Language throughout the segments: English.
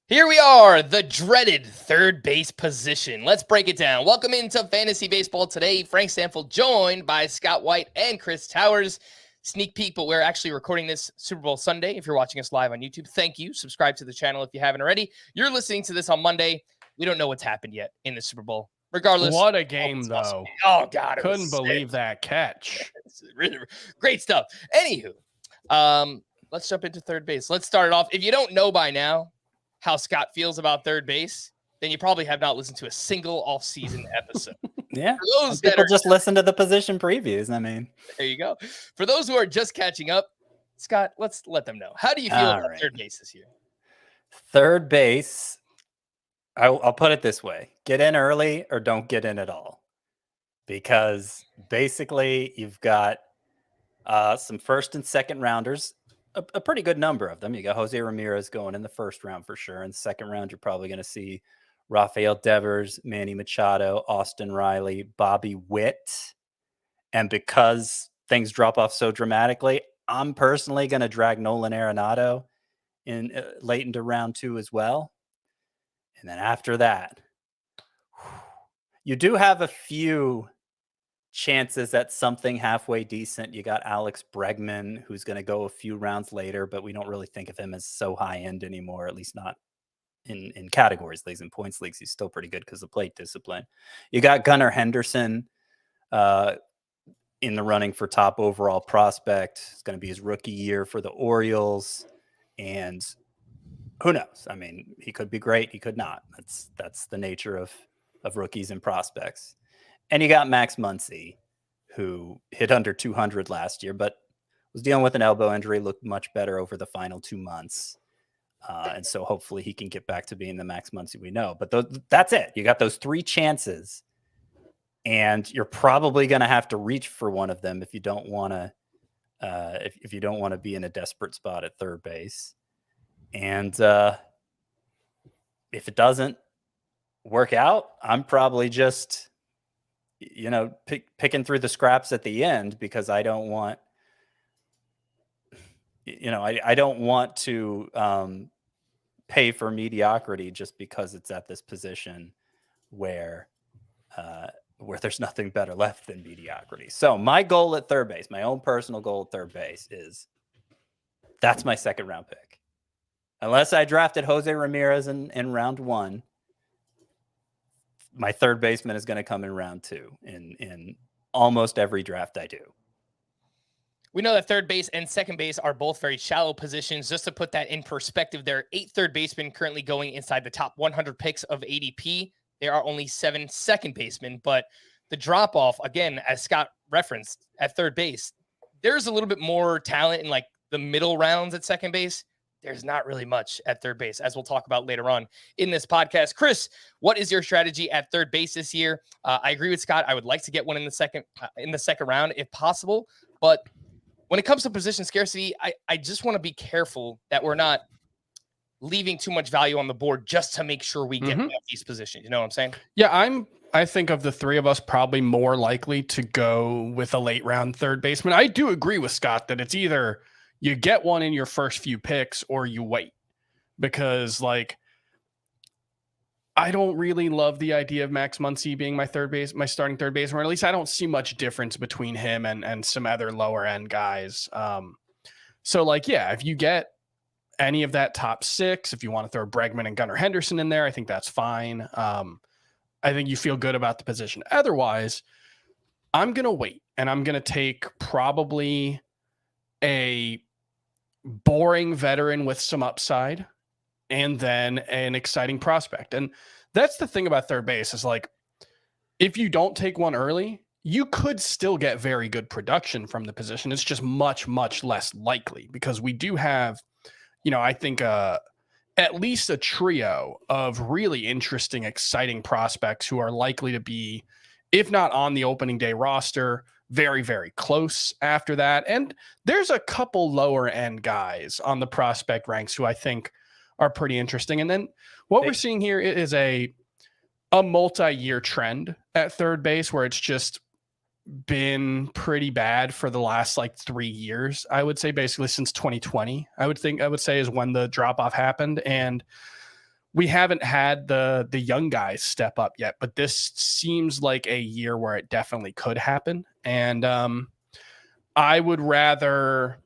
Here we are, the dreaded third base position. Let's break it down. Welcome into Fantasy Baseball today. Frank Stampfl joined by Scott White and Chris Towers. Sneak peek, but we're actually recording this Super Bowl Sunday. If you're watching us live on YouTube, thank you. Subscribe to the channel if you haven't already. You're listening to this on Monday. We don't know what's happened yet in the Super Bowl. Regardless. What a game, though. Oh, God. Couldn't believe that catch. Really great stuff. Anywho, let's jump into third base. Let's start it off. If you don't know by now how Scott feels about third base, then you probably have not listened to a single off-season episode. Yeah, for those people just listen to the position previews. I mean, there you go. For those who are just catching up, Scott, let's let them know. How do you feel about third base this year? Third base, I'll put it this way. Get in early or don't get in at all. Because basically you've got some first and second rounders, a pretty good number of them. You got Jose Ramirez going in the first round for sure. In the second round, you're probably going to see Rafael Devers, Manny Machado, Austin Riley, Bobby Witt. And because things drop off so dramatically, I'm personally going to drag Nolan Arenado in late into round 2 as well. And then after that, you do have a few chances at something halfway decent. You got Alex Bregman, who's going to go a few rounds later, but we don't really think of him as so high end anymore, at least not in categories leagues and points leagues. He's still pretty good because of plate discipline. You got Gunnar Henderson in the running for top overall prospect. It's going to be his rookie year for the Orioles, and who knows? I mean, he could be great, he could not. That's the nature of rookies and prospects. And you got Max Muncy, who hit under 200 last year, but was dealing with an elbow injury, looked much better over the final 2 months. And so hopefully he can get back to being the Max Muncy we know. But that's it. You got those 3 chances, and you're probably going to have to reach for one of them if you don't want to if you don't want to be in a desperate spot at third base. And if it doesn't work out, I'm probably just picking through the scraps at the end, because I don't want, I don't want to pay for mediocrity just because it's at this position where there's nothing better left than mediocrity. So my goal at third base, my own personal goal at third base, is that's my second round pick. Unless I drafted Jose Ramirez in round 1, my third baseman is going to come in round 2 in almost every draft I do. We know that third base and second base are both very shallow positions. Just to put that in perspective, there are 8 third basemen currently going inside the top 100 picks of ADP. There are only 7 second basemen, but the drop off, again, as Scott referenced, at third base, there's a little bit more talent in like the middle rounds at second base. There's not really much at third base, as we'll talk about later on in this podcast. Chris, what is your strategy at third base this year? I agree with Scott. I would like to get one in the second round if possible. But when it comes to position scarcity, I just want to be careful that we're not leaving too much value on the board just to make sure we get one of these positions. You know what I'm saying? Yeah, I think of the 3 of us probably more likely to go with a late round third baseman. I do agree with Scott that it's either you get one in your first few picks or you wait, because I don't really love the idea of Max Muncy being my starting third baseman, or at least I don't see much difference between him and some other lower end guys. So if you get any of that top 6, if you want to throw Bregman and Gunnar Henderson in there, I think that's fine. I think you feel good about the position. Otherwise, I'm going to wait, and I'm going to take probably a boring veteran with some upside and then an exciting prospect. And that's the thing about third base is if you don't take one early, you could still get very good production from the position. It's just much, much less likely, because we do have, I think at least a trio of really interesting, exciting prospects who are likely to be, if not on the opening day roster, very, very close after that. And there's a couple lower end guys on the prospect ranks who I think are pretty interesting. And then what we're seeing here is a multi-year trend at third base where it's just been pretty bad for the last 3 years. I would say basically since 2020, I would say is when the drop off happened. And we haven't had the young guys step up yet, but this seems like a year where it definitely could happen. And I would rather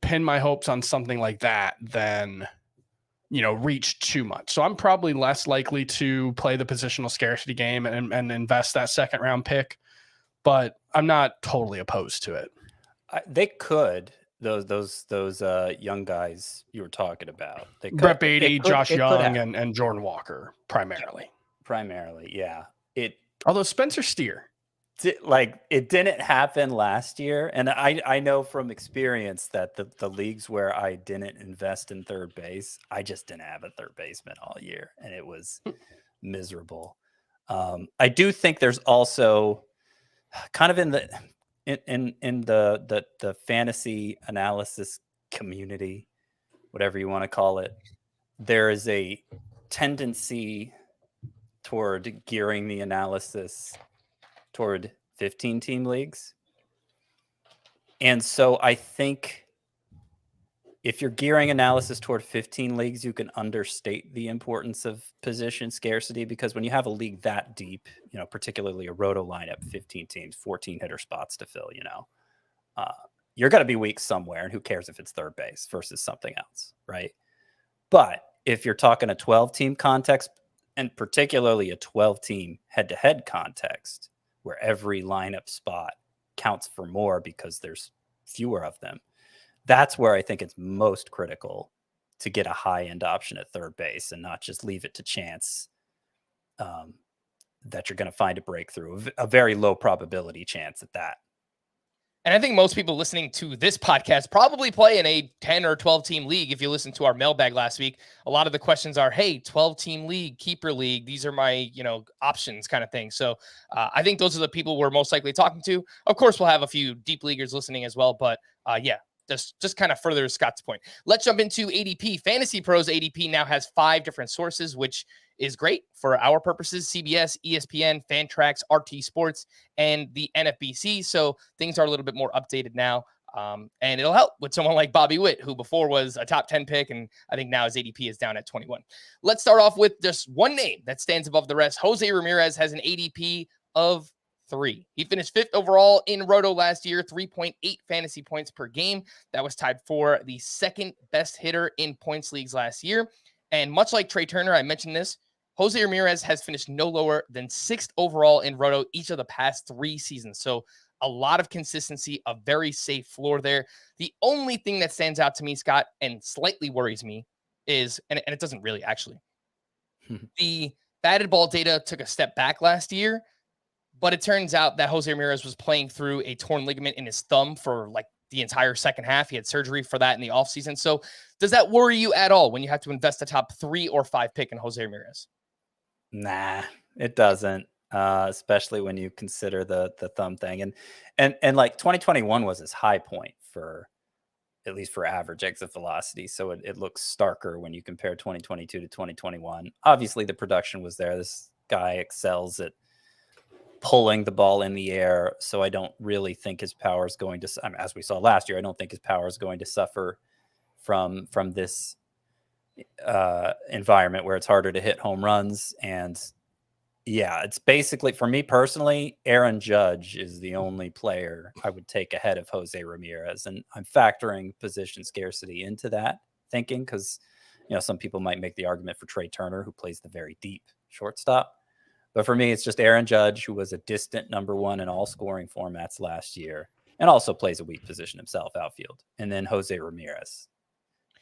pin my hopes on something like that than, reach too much. So I'm probably less likely to play the positional scarcity game and invest that second round pick, but I'm not totally opposed to it. They could. Those young guys you were talking about. They could. Brett Beatty, Josh it Young, and Jordan Walker primarily. Primarily, yeah. Although Spencer Steer. It didn't happen last year, and I know from experience that the leagues where I didn't invest in third base, I just didn't have a third baseman all year, and it was miserable. I do think there's also kind of in the fantasy analysis community, whatever you want to call it, there is a tendency toward gearing the analysis toward 15-team leagues. And so I think if you're gearing analysis toward 15 leagues, you can understate the importance of position scarcity, because when you have a league that deep, particularly a roto lineup, 15 teams, 14 hitter spots to fill, you're going to be weak somewhere. And who cares if it's third base versus something else, right? But if you're talking a 12-team context, and particularly a 12-team head-to-head context, where every lineup spot counts for more because there's fewer of them, that's where I think it's most critical to get a high-end option at third base and not just leave it to chance that you're going to find a breakthrough, a very low probability chance at that. And I think most people listening to this podcast probably play in a 10 or 12 team league. If you listened to our mailbag last week, a lot of the questions are, hey, 12 team league, keeper league, these are my, options kind of thing. So I think those are the people we're most likely talking to. Of course, we'll have a few deep leaguers listening as well, but just kind of further Scott's point. Let's jump into ADP. Fantasy Pros ADP now has 5 different sources, which is great for our purposes: CBS, ESPN, Fantrax, RT Sports, and the NFBC. So things are a little bit more updated now. And it'll help with someone like Bobby Witt, who before was a top 10 pick, and I think now his ADP is down at 21. Let's start off with just one name that stands above the rest. Jose Ramirez has an ADP of 3. He finished 5th overall in Roto last year, 3.8 fantasy points per game. That was tied for the second best hitter in points leagues last year. And much like Trey Turner, I mentioned this, Jose Ramirez has finished no lower than 6th overall in Roto each of the past 3 seasons. So a lot of consistency, a very safe floor there. The only thing that stands out to me, Scott, and slightly worries me is, and it doesn't really actually, the batted ball data took a step back last year, but it turns out that Jose Ramirez was playing through a torn ligament in his thumb for like the entire second half. He had surgery for that in the offseason. So does that worry you at all when you have to invest a top 3 or 5 pick in Jose Ramirez? Nah, it doesn't. Especially when you consider the thumb thing, and like 2021 was his high point for, at least for average exit velocity. So it looks starker when you compare 2022 to 2021. Obviously the production was there. This guy excels at pulling the ball in the air. So I don't really think his power is going to, as we saw last year, I don't think his power is going to suffer from this environment where it's harder to hit home runs. And yeah, it's basically, for me personally, Aaron Judge is the only player I would take ahead of Jose Ramirez. And I'm factoring position scarcity into that thinking, because, some people might make the argument for Trey Turner, who plays the very deep shortstop. But for me, it's just Aaron Judge, who was a distant number 1 in all scoring formats last year, and also plays a weak position himself, outfield. And then Jose Ramirez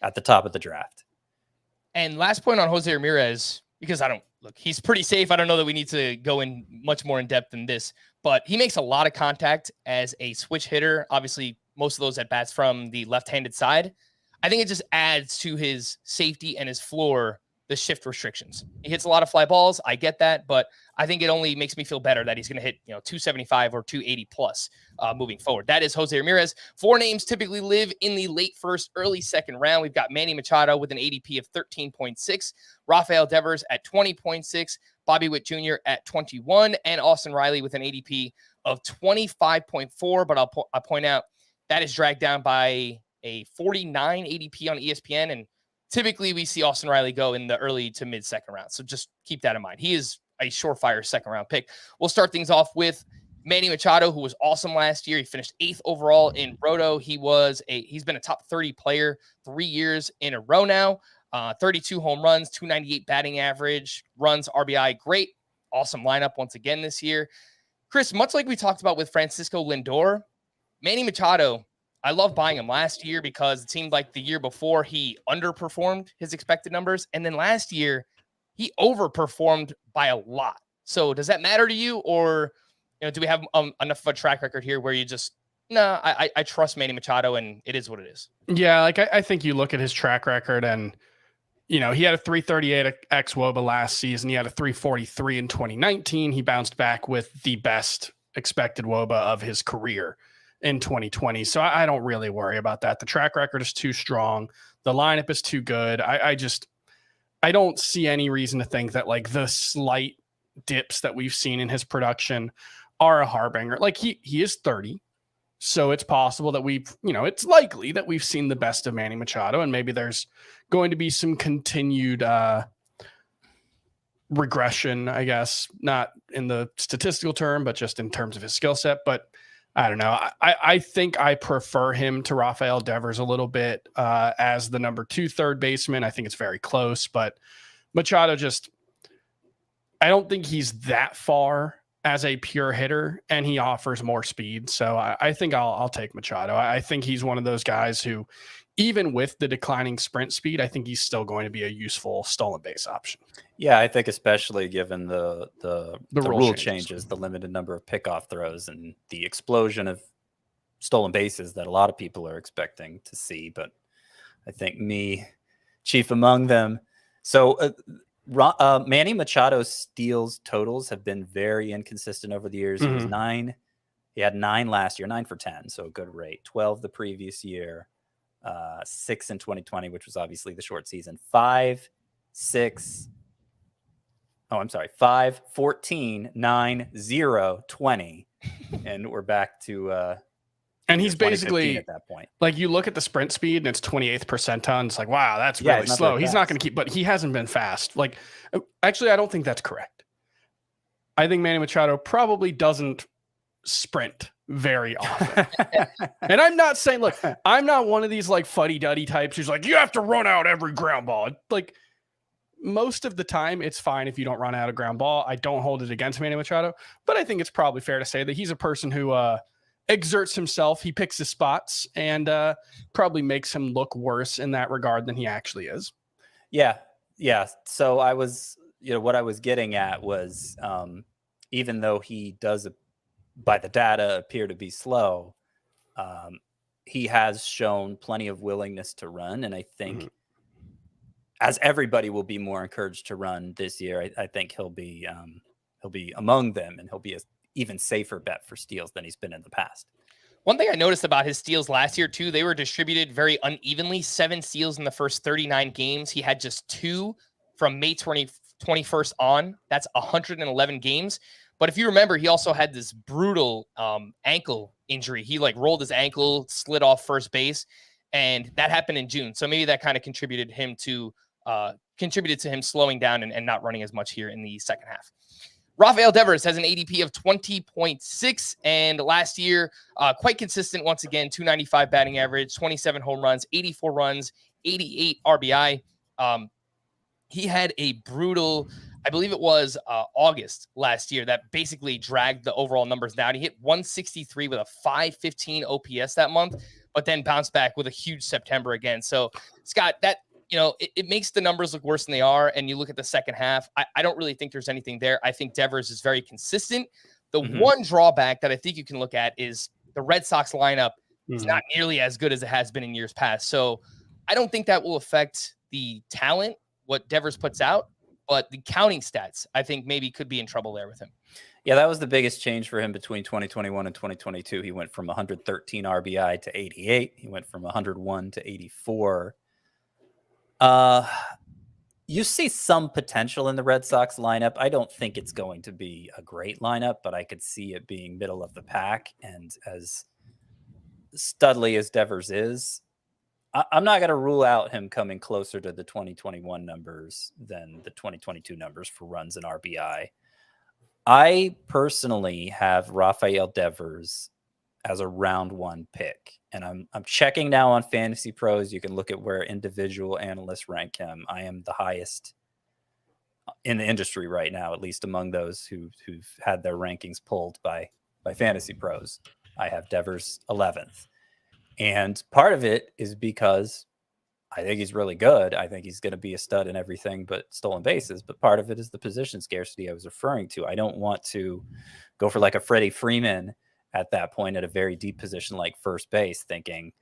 at the top of the draft. And last point on Jose Ramirez, because he's pretty safe. I don't know that we need to go in much more in depth than this, but he makes a lot of contact as a switch hitter. Obviously, most of those at bats from the left-handed side. I think it just adds to his safety and his floor, the shift restrictions. He hits a lot of fly balls. I get that, but I think it only makes me feel better that he's going to hit, 275 or 280 plus moving forward. That is Jose Ramirez. 4 names typically live in the late first, early second round. We've got Manny Machado with an ADP of 13.6, Rafael Devers at 20.6, Bobby Witt Jr. at 21, and Austin Riley with an ADP of 25.4. But I'll point out that is dragged down by a 49 ADP on ESPN, and typically we see Austin Riley go in the early to mid second round. So just keep that in mind. He is a surefire second round pick. We'll start things off with Manny Machado, who was awesome last year. He finished 8th overall in Roto. He's been a top 30 player 3 years in a row now. 32 home runs, 298 batting average, runs, RBI, great. Awesome lineup once again this year. Chris, much like we talked about with Francisco Lindor, Manny Machado, I love buying him last year because it seemed like the year before he underperformed his expected numbers. And then last year, he overperformed by a lot. So does that matter to you, or do we have enough of a track record here where you just, I trust Manny Machado and it is what it is? Yeah, like I think you look at his track record and, he had a 338 xWOBA last season. He had a 343 in 2019. He bounced back with the best expected WOBA of his career in 2020. So I don't really worry about that. The track record is too strong. The lineup is too good. I don't see any reason to think that like the slight dips that we've seen in his production are a harbinger. Like he is 30. So it's possible that it's likely that we've seen the best of Manny Machado, and maybe there's going to be some continued regression, I guess, not in the statistical term, but just in terms of his skill set. But I don't know. I think I prefer him to Rafael Devers a little bit as the number 2 third baseman. I think it's very close, but Machado I don't think he's that far as a pure hitter, and he offers more speed. So I think I'll take Machado. I think he's one of those guys who, even with the declining sprint speed, I think he's still going to be a useful stolen base option. Yeah, I think especially given the rule changes, the limited number of pickoff throws, and the explosion of stolen bases that a lot of people are expecting to see. But I think me, chief among them. So Manny Machado's steals totals have been very inconsistent over the years. He was 9. He had 9 last year, 9 for 10. So a good rate. 12 the previous year, 6 in 2020, which was obviously the short season. 5, 14, 9, 0, 20. And we're back to and he's basically at that point. Like you look at the sprint speed and it's 28th percentile. And it's like, wow, that's really slow. He's not going to keep, but he hasn't been fast. Like, actually, I don't think that's correct. I think Manny Machado probably doesn't sprint very often. And I'm not saying, look, I'm not one of these like fuddy-duddy types who's like, you have to run out every ground ball. Like most of the time, it's fine if you don't run out a ground ball. I don't hold it against Manny Machado, but I think it's probably fair to say that he's a person who exerts himself. He picks his spots and probably makes him look worse in that regard than he actually is. Yeah. So I was, what I was getting at was even though he does, by the data, appear to be slow, he has shown plenty of willingness to run. And I think as everybody will be more encouraged to run this year, I think he'll be among them, and he'll be an even safer bet for steals than he's been in the past. One thing I noticed about his steals last year, too, they were distributed very unevenly. 7 steals in the first 39 games. He had just 2 from May 21st on. That's 111 games. But if you remember, he also had this brutal ankle injury. He rolled his ankle, slid off first base, and that happened in June. So maybe that kind of contributed to him slowing down and not running as much here in the second half. Rafael Devers has an ADP of 20.6, and last year, quite consistent once again, 295 batting average, 27 home runs, 84 runs, 88 RBI. He had a brutal, I believe it was August last year, that basically dragged the overall numbers down. He hit 163 with a 515 OPS that month, but then bounced back with a huge September again. So, Scott, that it makes the numbers look worse than they are. And you look at the second half, I don't really think there's anything there. I think Devers is very consistent. The one drawback that I think you can look at is the Red Sox lineup is not nearly as good as it has been in years past. So I don't think that will affect the talent, what Devers puts out, but the counting stats, I think maybe could be in trouble there with him. Yeah, that was the biggest change for him between 2021 and 2022. He went from 113 RBI to 88. He went from 101 to 84. You see some potential in the Red Sox lineup. I don't think it's going to be a great lineup, but I could see it being middle of the pack. And as studly as Devers is, I'm not going to rule out him coming closer to the 2021 numbers than the 2022 numbers for runs and RBI. I personally have Rafael Devers as a round 1 pick, and I'm checking now on Fantasy Pros. You can look at where individual analysts rank him. I am the highest in the industry right now, at least among those who've had their rankings pulled by Fantasy Pros. I have Devers 11th. And part of it is because I think he's really good. I think he's going to be a stud in everything but stolen bases. But part of it is the position scarcity I was referring to. I don't want to go for like a Freddie Freeman at that point at a very deep position like first base, thinking,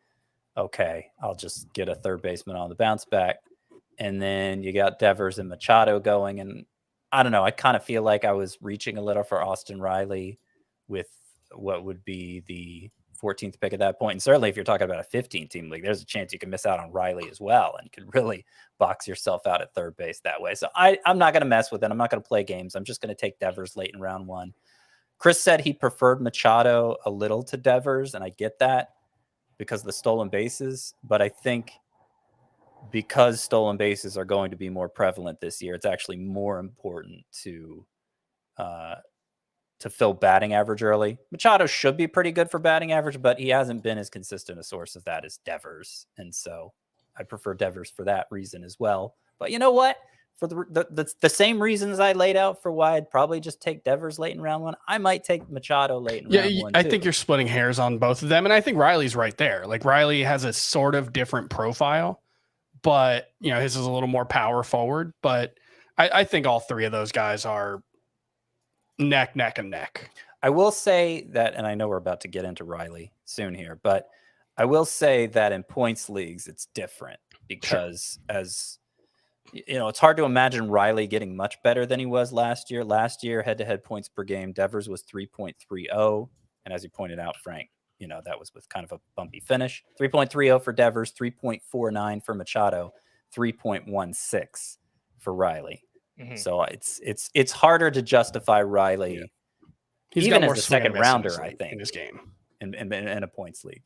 okay, I'll just get a third baseman on the bounce back. And then you got Devers and Machado going. And I don't know. I kind of feel like I was reaching a little for Austin Riley with what would be the 14th pick at that point. And certainly if you're talking about a 15-team league, there's a chance you can miss out on Riley as well and could really box yourself out at third base that way. So I'm not going to mess with it. I'm not going to play games. I'm just going to take Devers late in round 1. Chris said he preferred Machado a little to Devers, and I get that because of the stolen bases. But I think because stolen bases are going to be more prevalent this year, it's actually more important to fill batting average early. Machado should be pretty good for batting average, but he hasn't been as consistent a source of that as Devers. And so I prefer Devers for that reason as well. But you know what? For the same reasons I laid out for why I'd probably just take Devers late in round 1, I might take Machado late in round 1 I too. think you're splitting hairs on both of them. And I think Riley's right there. Like Riley has a sort of different profile, but his is a little more power forward. But I think all three of those guys are neck and neck. I will say that, and I know we're about to get into Riley soon here, but I will say that in points leagues, it's different because as it's hard to imagine Riley getting much better than he was last year. Last year, head-to-head points per game, Devers was 3.30. And as you pointed out, Frank, that was with kind of a bumpy finish. 3.30 for Devers, 3.49 for Machado, 3.16 for Riley. Mm-hmm. So it's harder to justify Riley. Yeah. He's even got more as a second rounder, I think, in this game. In a points league.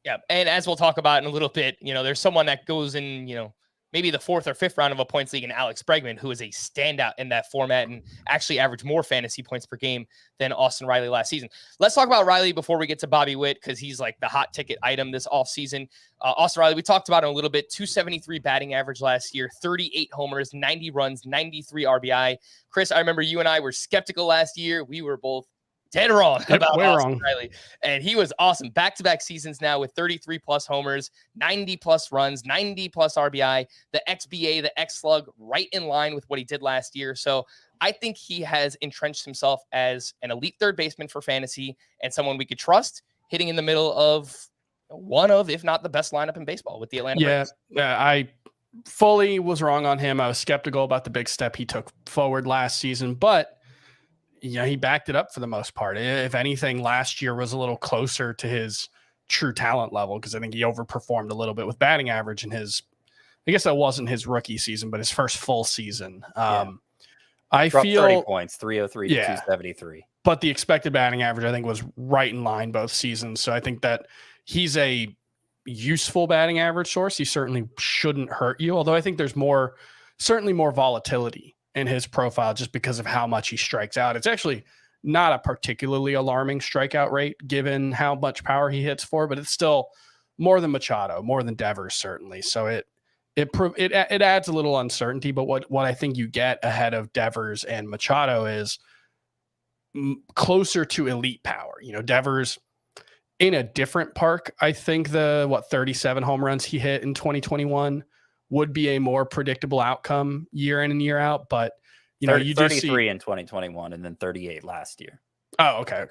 Yeah. And as we'll talk about in a little bit, there's someone that goes in, maybe the 4th or 5th round of a points league in Alex Bregman, who is a standout in that format and actually averaged more fantasy points per game than Austin Riley last season. Let's talk about Riley before we get to Bobby Witt, because he's like the hot ticket item this offseason. Austin Riley, we talked about him a little bit, 273 batting average last year, 38 homers, 90 runs, 93 RBI. Chris, I remember you and I were skeptical last year. We were both dead wrong about Austin Riley. And he was awesome. Back-to-back seasons now with 33-plus homers, 90-plus runs, 90-plus RBI, the XBA, the X-Slug, right in line with what he did last year. So I think he has entrenched himself as an elite third baseman for fantasy and someone we could trust hitting in the middle of one of, if not the best lineup in baseball with the Atlanta Braves. Yeah, I fully was wrong on him. I was skeptical about the big step he took forward last season, but he backed it up for the most part. If anything, last year was a little closer to his true talent level because I think he overperformed a little bit with batting average in I guess that wasn't his rookie season, but his first full season. I dropped feel 30 points, 303 to 273. But the expected batting average, I think, was right in line both seasons. So I think that he's a useful batting average source. He certainly shouldn't hurt you, although I think there's certainly more volatility in his profile just because of how much he strikes out. It's actually not a particularly alarming strikeout rate given how much power he hits for, but it's still more than Machado, more than Devers, certainly. So it adds a little uncertainty, but what I think you get ahead of Devers and Machado is closer to elite power. Devers in a different park, I think 37 home runs he hit in 2021 would be a more predictable outcome year in and year out. But, you 33 in 2021 and then 38 last year. Oh, okay.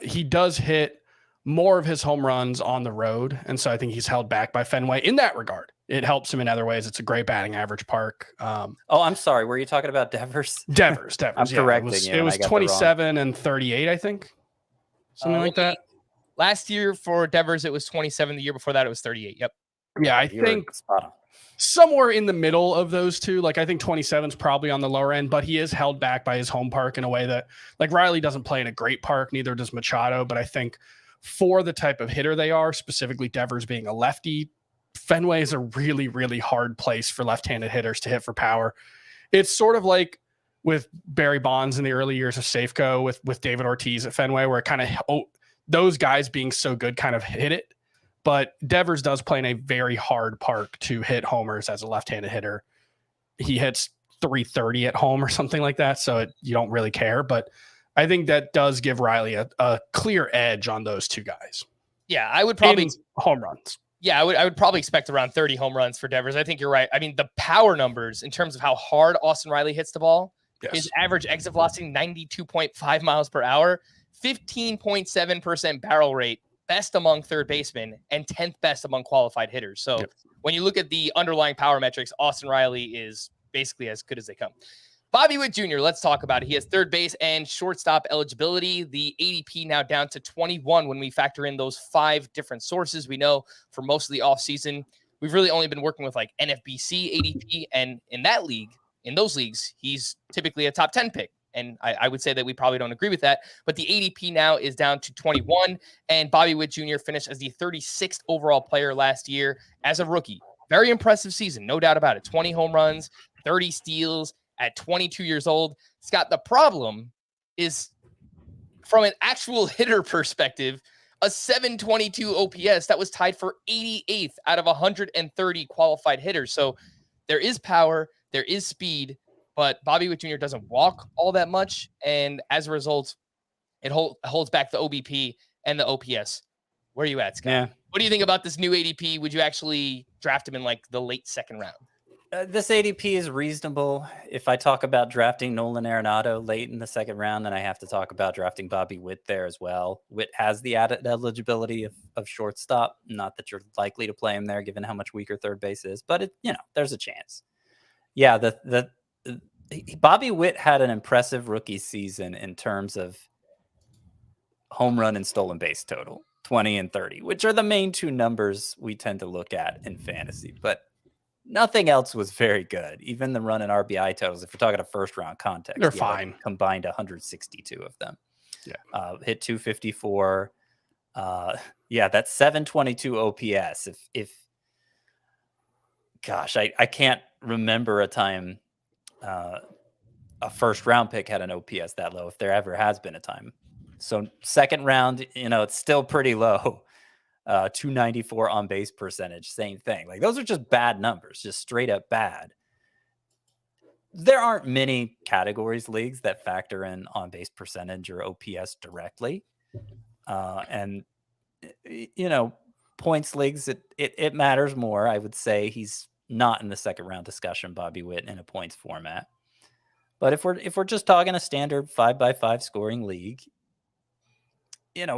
He does hit more of his home runs on the road. And so I think he's held back by Fenway in that regard. It helps him in other ways. It's a great batting average park. I'm sorry. Were you talking about Devers? Devers. I'm correcting you. It was 27 and 38, I think. Something like that. Last year for Devers, it was 27. The year before that, it was 38. Yep. Yeah, I think somewhere in the middle of those two. Like I think 27 is probably on the lower end, but he is held back by his home park in a way that like Riley doesn't play in a great park, neither does Machado. But I think for the type of hitter they are, specifically Devers being a lefty, Fenway is a really, really hard place for left-handed hitters to hit for power. It's sort of like with Barry Bonds in the early years of Safeco with David Ortiz at Fenway, where it kind of those guys being so good kind of hit it. But Devers does play in a very hard park to hit homers as a left-handed hitter. He hits 330 at home or something like that, so you don't really care. But I think that does give Riley a clear edge on those two guys. Yeah, I would probably home runs. Yeah, I would probably expect around 30 home runs for Devers. I think you're right. I mean, the power numbers in terms of how hard Austin Riley hits the ball, his average exit velocity 92.5 miles per hour, 15.7% barrel rate, best among third basemen, and 10th best among qualified hitters. So when you look at the underlying power metrics, Austin Riley is basically as good as they come. Bobby Witt Jr., let's talk about it. He has third base and shortstop eligibility. The ADP now down to 21 when we factor in those 5 different sources. We know for most of the offseason, we've really only been working with like NFBC ADP. And in those leagues, he's typically a top 10 pick. And I would say that we probably don't agree with that. But the ADP now is down to 21. And Bobby Witt Jr. finished as the 36th overall player last year as a rookie. Very impressive season, no doubt about it. 20 home runs, 30 steals at 22 years old. Scott, the problem is from an actual hitter perspective, a 722 OPS that was tied for 88th out of 130 qualified hitters. So there is power, there is speed, but Bobby Witt Jr. doesn't walk all that much. And as a result, it holds back the OBP and the OPS. Where are you at, Scott? Yeah. What do you think about this new ADP? Would you actually draft him in like the late second round? This ADP is reasonable. If I talk about drafting Nolan Arenado late in the second round, then I have to talk about drafting Bobby Witt there as well. Witt has the added eligibility of shortstop. Not that you're likely to play him there, given how much weaker third base is, but there's a chance. Yeah, Bobby Witt had an impressive rookie season in terms of home run and stolen base total, 20 and 30, which are the main 2 numbers we tend to look at in fantasy. But nothing else was very good. Even the run and RBI totals, if we're talking a first round context, they're fine. Combined 162 of them. Yeah. Hit 254. That's 722 OPS. Gosh, I can't remember a time a first round pick had an OPS that low, if there ever has been a time. So second round, it's still pretty low. 294 on base percentage, same thing. Like those are just bad numbers, just straight up bad. There aren't many categories leagues that factor in on base percentage or OPS directly. And points leagues, it matters more. I would say he's not in the second round discussion, Bobby Witt, in a points format. But if we're just talking a standard 5x5 scoring league,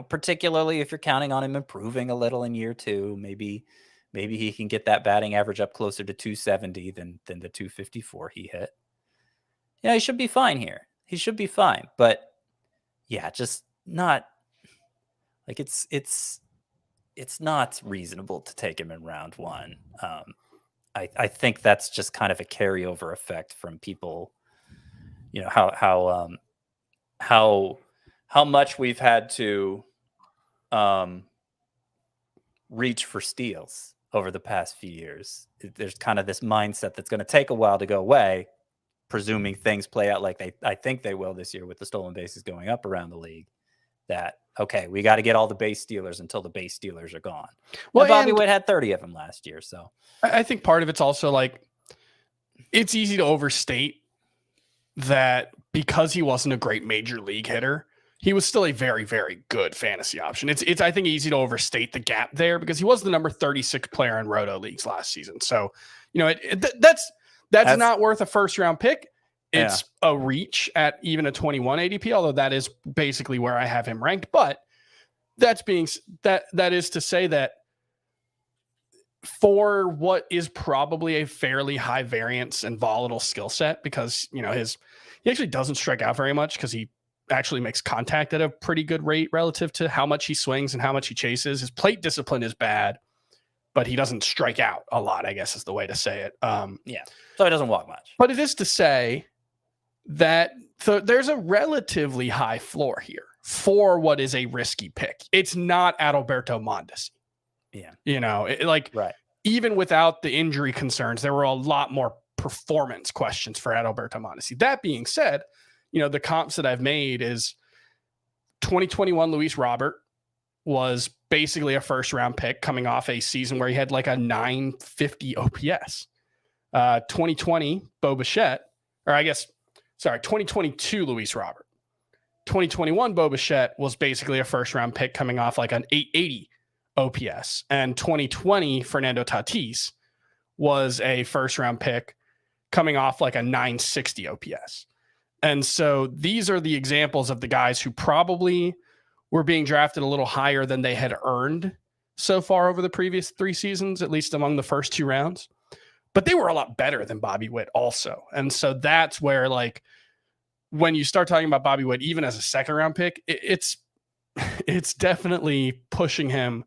particularly if you're counting on him improving a little in year 2, maybe he can get that batting average up closer to 270 than the 254 he hit. He should be fine here. He should be fine. But yeah, just not like it's not reasonable to take him in round 1. I think that's just kind of a carryover effect from people, how much we've had to reach for steals over the past few years. There's kind of this mindset that's going to take a while to go away, presuming things play out like I think they will this year with the stolen bases going up around the league. That, okay, we got to get all the base stealers until the base stealers are gone. Well, Bobby Witt had 30 of them last year. So I think part of it's also like, it's easy to overstate that because he wasn't a great major league hitter, he was still a very, very good fantasy option. It's I think easy to overstate the gap there because he was the number 36 player in Roto leagues last season. So, that's not worth a first round pick. It's a reach at even a 21 ADP, although that is basically where I have him ranked. But that is to say that for what is probably a fairly high variance and volatile skill set, because he actually doesn't strike out very much because he actually makes contact at a pretty good rate relative to how much he swings and how much he chases. His plate discipline is bad, but he doesn't strike out a lot, I guess is the way to say it. So he doesn't walk much. But it is to say that there's a relatively high floor here for what is a risky pick. It's not Adalberto Mondesi. Yeah. Right. even without the injury concerns, there were a lot more performance questions for Adalberto Mondesi. That being said, the comps that I've made is 2021 Luis Robert was basically a first round pick coming off a season where he had like a 950 OPS. 2020 Bo Bichette, 2022 Luis Robert. 2021 Bo Bichette was basically a first round pick coming off like an 880 OPS. And 2020 Fernando Tatis was a first round pick coming off like a 960 OPS. And so these are the examples of the guys who probably were being drafted a little higher than they had earned so far over the previous 3 seasons, at least among the first 2 rounds. But they were a lot better than Bobby Witt also. And so that's where, like, when you start talking about Bobby Witt, even as a second round pick, it's definitely pushing him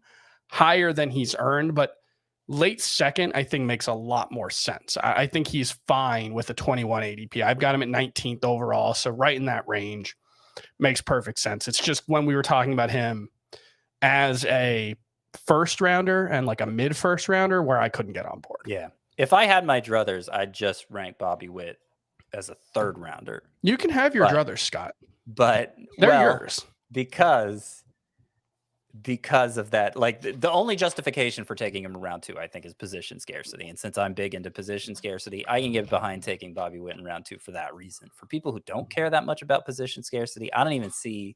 higher than he's earned. But late second, I think, makes a lot more sense. I think he's fine with a 21 ADP. I've got him at 19th overall. So right in that range makes perfect sense. It's just when we were talking about him as a first rounder and like a mid first rounder where I couldn't get on board. Yeah. If I had my druthers, I'd just rank Bobby Witt as a third rounder. You can have your druthers, Scott. But they're yours. Because of that, like the only justification for taking him in round 2, I think, is position scarcity. And since I'm big into position scarcity, I can get behind taking Bobby Witt in round 2 for that reason. For people who don't care that much about position scarcity, I don't even see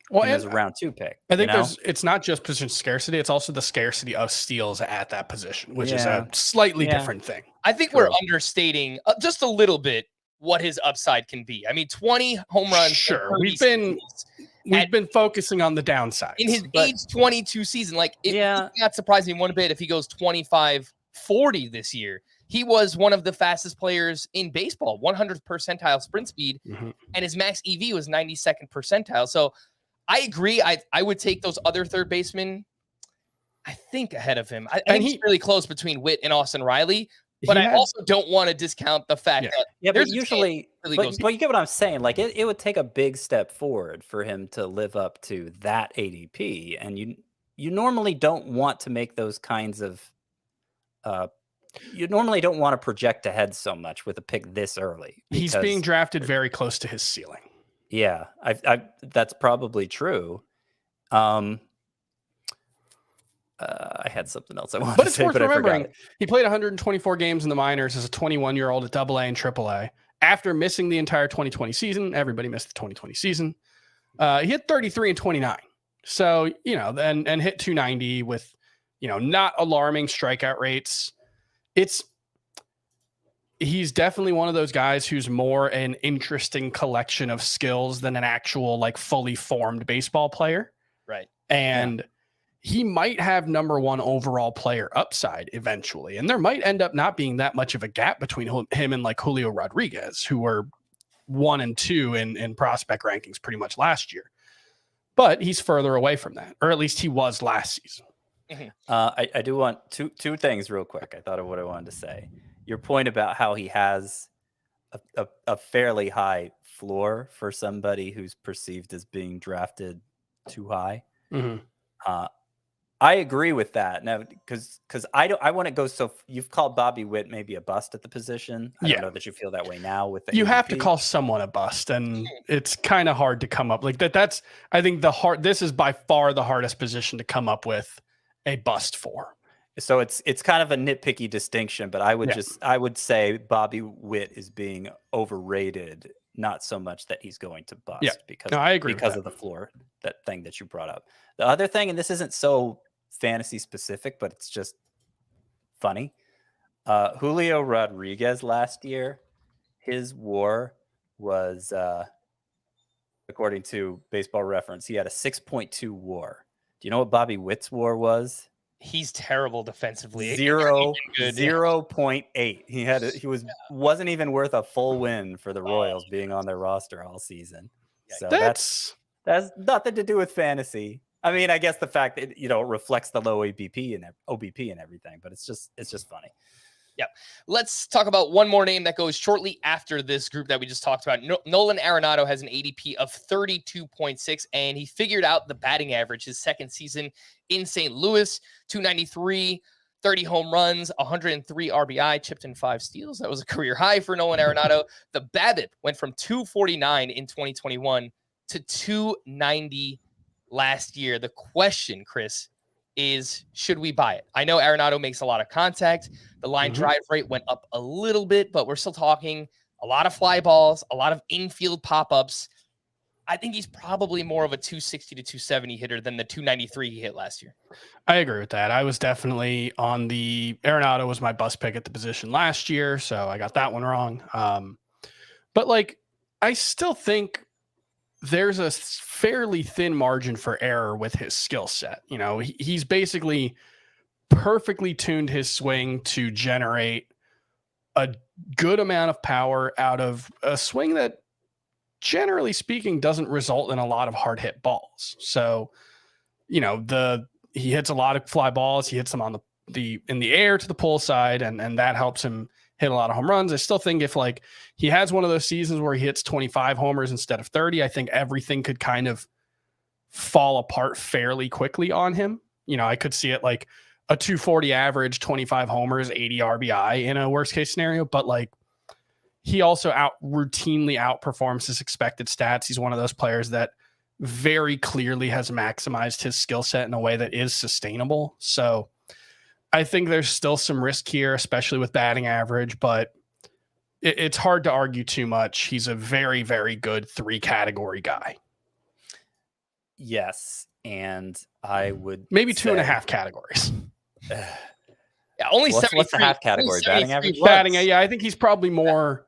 him as a round 2 pick. I think it's not just position scarcity, it's also the scarcity of steals at that position, which is a slightly different thing. I think we're understating just a little bit what his upside can be. I mean, 20 home runs. Sure. We've been focusing on the downside. In his age 22 season, like, it would not surprise me one bit if he goes 25-40 this year. He was one of the fastest players in baseball, 100th percentile sprint speed, and his max EV was 92nd percentile. So I agree. I would take those other third basemen, I think, ahead of him. I think he's really close between Witt and Austin Riley. But I also don't want to discount the fact that but usually, but you get what I'm saying. Like, it would take a big step forward for him to live up to that ADP, and you normally don't want to make those kinds of you normally don't want to project ahead so much with a pick this early. He's being drafted very close to his ceiling. Yeah, that's probably true. I had something else I wanted to say, but I forgot it. He played 124 games in the minors as a 21-year-old at AA and AAA. After missing the entire 2020 season, everybody missed the 2020 season. He hit 33 and 29. So, and hit 290 with, not alarming strikeout rates. He's definitely one of those guys who's more an interesting collection of skills than an actual, like, fully formed baseball player. Right. And he might have number 1 overall player upside eventually. And there might end up not being that much of a gap between him and like Julio Rodriguez, who were 1 and 2 in prospect rankings pretty much last year. But he's further away from that, or at least he was last season. I do want two things real quick. I thought of what I wanted to say. Your point about how he has a fairly high floor for somebody who's perceived as being drafted too high. I agree with that now because I want to go. So you've called Bobby Witt maybe a bust at the position. I don't know that you feel that way now with the you ADP. have to call someone a bust, and it's kind of hard to come up like that. That's, I think, this is by far the hardest position to come up with a bust for. So it's kind of a nitpicky distinction, but I would say Bobby Witt is being overrated, not so much that he's going to bust because I agree because of the floor, that thing that you brought up. The other thing, and this isn't so fantasy specific, but it's just funny. Julio Rodriguez last year, his WAR was, according to Baseball Reference, he had a 6.2 WAR. Do you know what Bobby Witt's WAR was? He's terrible defensively. 0.8. He wasn't even worth a full win for the Royals being on their roster all season. So that's nothing to do with fantasy. I mean, I guess the fact that it reflects the low OBP and everything, but it's just funny. Yeah. Let's talk about one more name that goes shortly after this group that we just talked about. Nolan Arenado has an ADP of 32.6, and he figured out the batting average his second season in St. Louis, 293, 30 home runs, 103 RBI, chipped in 5 steals. That was a career high for Nolan Arenado. The BABIP went from 249 in 2021 to 290 last year. The question, Chris, is should we buy it? I know Arenado makes a lot of contact. The line drive rate went up a little bit, but we're still talking a lot of fly balls, a lot of infield pop-ups. I think he's probably more of a 260 to 270 hitter than the 293 he hit last year. I agree with that. I was definitely on the Arenado was my bust pick at the position last year, so I got that one wrong. But like, I still think there's a fairly thin margin for error with his skill set. You know, he's basically perfectly tuned his swing to generate a good amount of power out of a swing that, generally speaking, doesn't result in a lot of hard hit balls. So, you know, he hits a lot of fly balls. He hits them on in the air to the pull side, and that helps him hit a lot of home runs. I still think if like he has one of those seasons where he hits 25 homers instead of 30, I think everything could kind of fall apart fairly quickly on him. You know, I could see it like a 240 average, 25 homers, 80 RBI in a worst case scenario, but like he also routinely outperforms his expected stats. He's one of those players that very clearly has maximized his skill set in a way that is sustainable. So I think there's still some risk here, especially with batting average, but it's hard to argue too much. He's a very, very good 3 category guy. Yes. And I would maybe 2.5 categories. Yeah, only what's the half category? Batting average? Yeah, I think he's probably more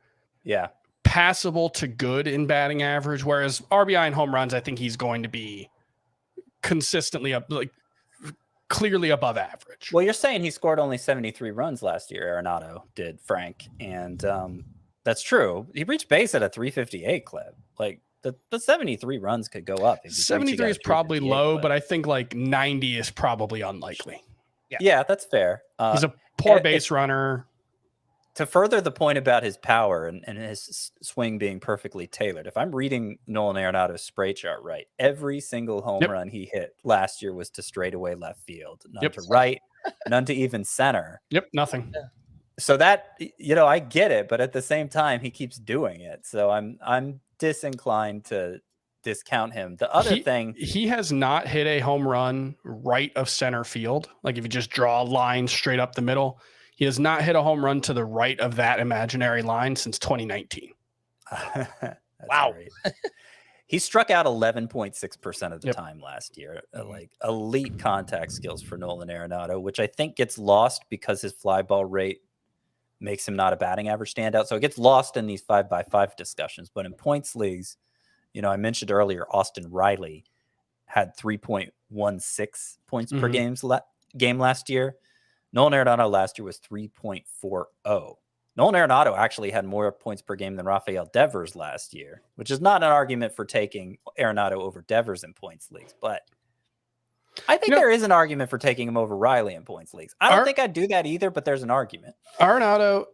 passable to good in batting average, whereas RBI and home runs, I think he's going to be consistently up, like clearly above average. Well, you're saying he scored only 73 runs last year, Arenado did, Frank, and that's true. He reached base at a 358 clip. Like the 73 runs could go up. 73 is probably low, but I think like 90 is probably unlikely. Yeah, that's fair. He's a poor base runner. To further the point about his power and his swing being perfectly tailored, if I'm reading Nolan Arenado's spray chart right, every single home run he hit last year was to straightaway left field, none to right, none to even center. Nothing. So that, you know, I get it, but at the same time, he keeps doing it. So I'm disinclined to discount him. The other thing, he has not hit a home run right of center field. Like if you just draw a line straight up the middle, he has not hit a home run to the right of that imaginary line since 2019. Wow. He struck out 11.6% of the time last year. Like elite contact skills for Nolan Arenado, which I think gets lost because his fly ball rate makes him not a batting average standout. So it gets lost in these 5x5 discussions. But in points leagues, you know, I mentioned earlier, Austin Riley had 3.16 points per game last year. Nolan Arenado last year was 3.40. Nolan Arenado actually had more points per game than Rafael Devers last year, which is not an argument for taking Arenado over Devers in points leagues, but I think there is an argument for taking him over Riley in points leagues. I don't think I'd do that either, but there's an argument. Arenado,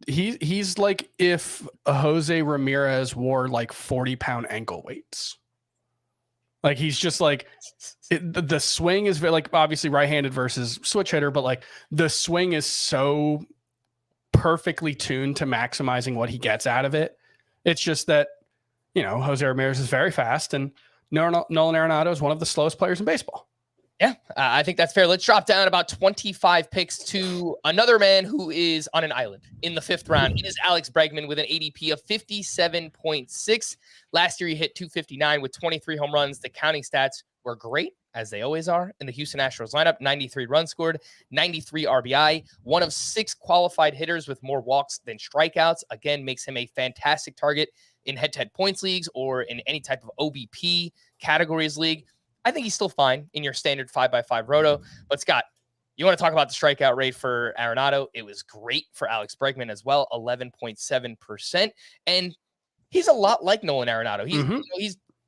he's like if Jose Ramirez wore like 40-pound ankle weights. Like he's just like the swing is very, like obviously right-handed versus switch hitter, but like the swing is so perfectly tuned to maximizing what he gets out of it. It's just that, you know, Jose Ramirez is very fast and Nolan Arenado is one of the slowest players in baseball. Yeah, I think that's fair. Let's drop down about 25 picks to another man who is on an island in the 5th round. It is Alex Bregman with an ADP of 57.6. Last year, he hit 259 with 23 home runs. The counting stats were great, as they always are, in the Houston Astros lineup. 93 runs scored, 93 RBI, one of 6 qualified hitters with more walks than strikeouts. Again, makes him a fantastic target in head-to-head points leagues or in any type of OBP categories league. I think he's still fine in your standard 5x5 roto. But Scott, you want to talk about the strikeout rate for Arenado? It was great for Alex Bregman as well, 11.7%. And he's a lot like Nolan Arenado.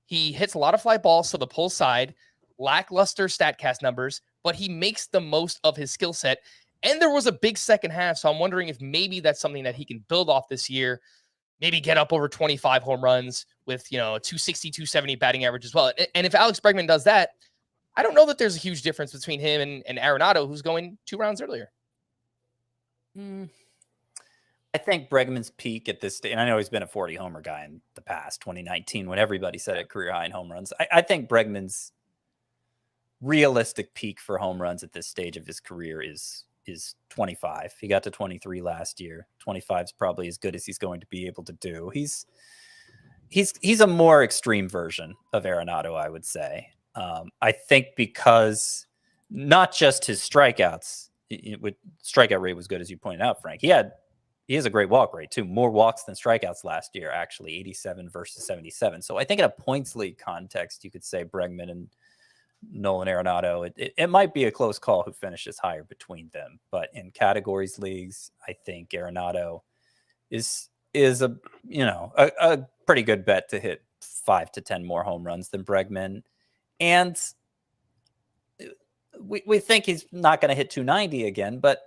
He hits a lot of fly balls to the pull side, lackluster StatCast numbers, but he makes the most of his skill set. And there was a big second half, so I'm wondering if maybe that's something that he can build off this year. Maybe get up over 25 home runs with, you know, 260, 270 batting average as well. And if Alex Bregman does that, I don't know that there's a huge difference between him and Arenado, who's going 2 rounds earlier. I think Bregman's peak at this stage, and I know he's been a 40 homer guy in the past, 2019, when everybody said at career high in home runs. I think Bregman's realistic peak for home runs at this stage of his career is 25. He got to 23 last year. 25 is probably as good as he's going to be able to do. He's a more extreme version of Arenado, I would say. I think because not just his strikeouts, strikeout rate was good, as you pointed out, Frank. He has a great walk rate too. More walks than strikeouts last year, actually, 87 versus 77. So I think in a points league context, you could say Bregman and Nolan Arenado, it might be a close call who finishes higher between them. But in categories leagues, I think Arenado is a pretty good bet to hit 5 to 10 more home runs than Bregman. And we think he's not going to hit 290 again, but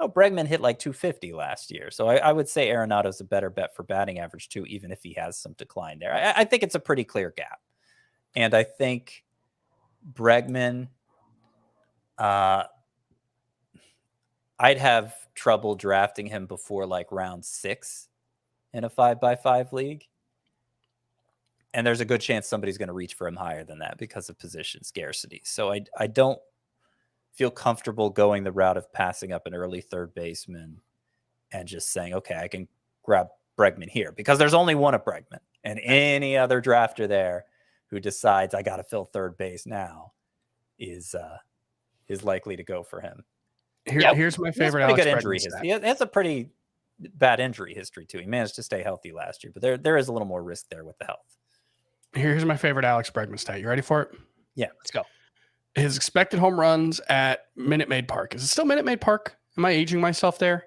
Bregman hit like 250 last year. So I would say Arenado's a better bet for batting average too, even if he has some decline there. I think it's a pretty clear gap. And I think Bregman, I'd have trouble drafting him before like round 6 in a 5x5 league. And there's a good chance somebody's going to reach for him higher than that because of position scarcity. So I don't feel comfortable going the route of passing up an early third baseman and just saying, okay, I can grab Bregman here, because there's only one of Bregman, and any other drafter there who decides I got to fill third base now is likely to go for him. Here's my favorite Alex good injury history. He has a pretty bad injury history too. He managed to stay healthy last year, but there is a little more risk there with the health. Here's my favorite Alex Bregman stat. You ready for it? Yeah, let's go. His expected home runs at Minute Maid Park. Is it still Minute Maid Park? Am I aging myself there?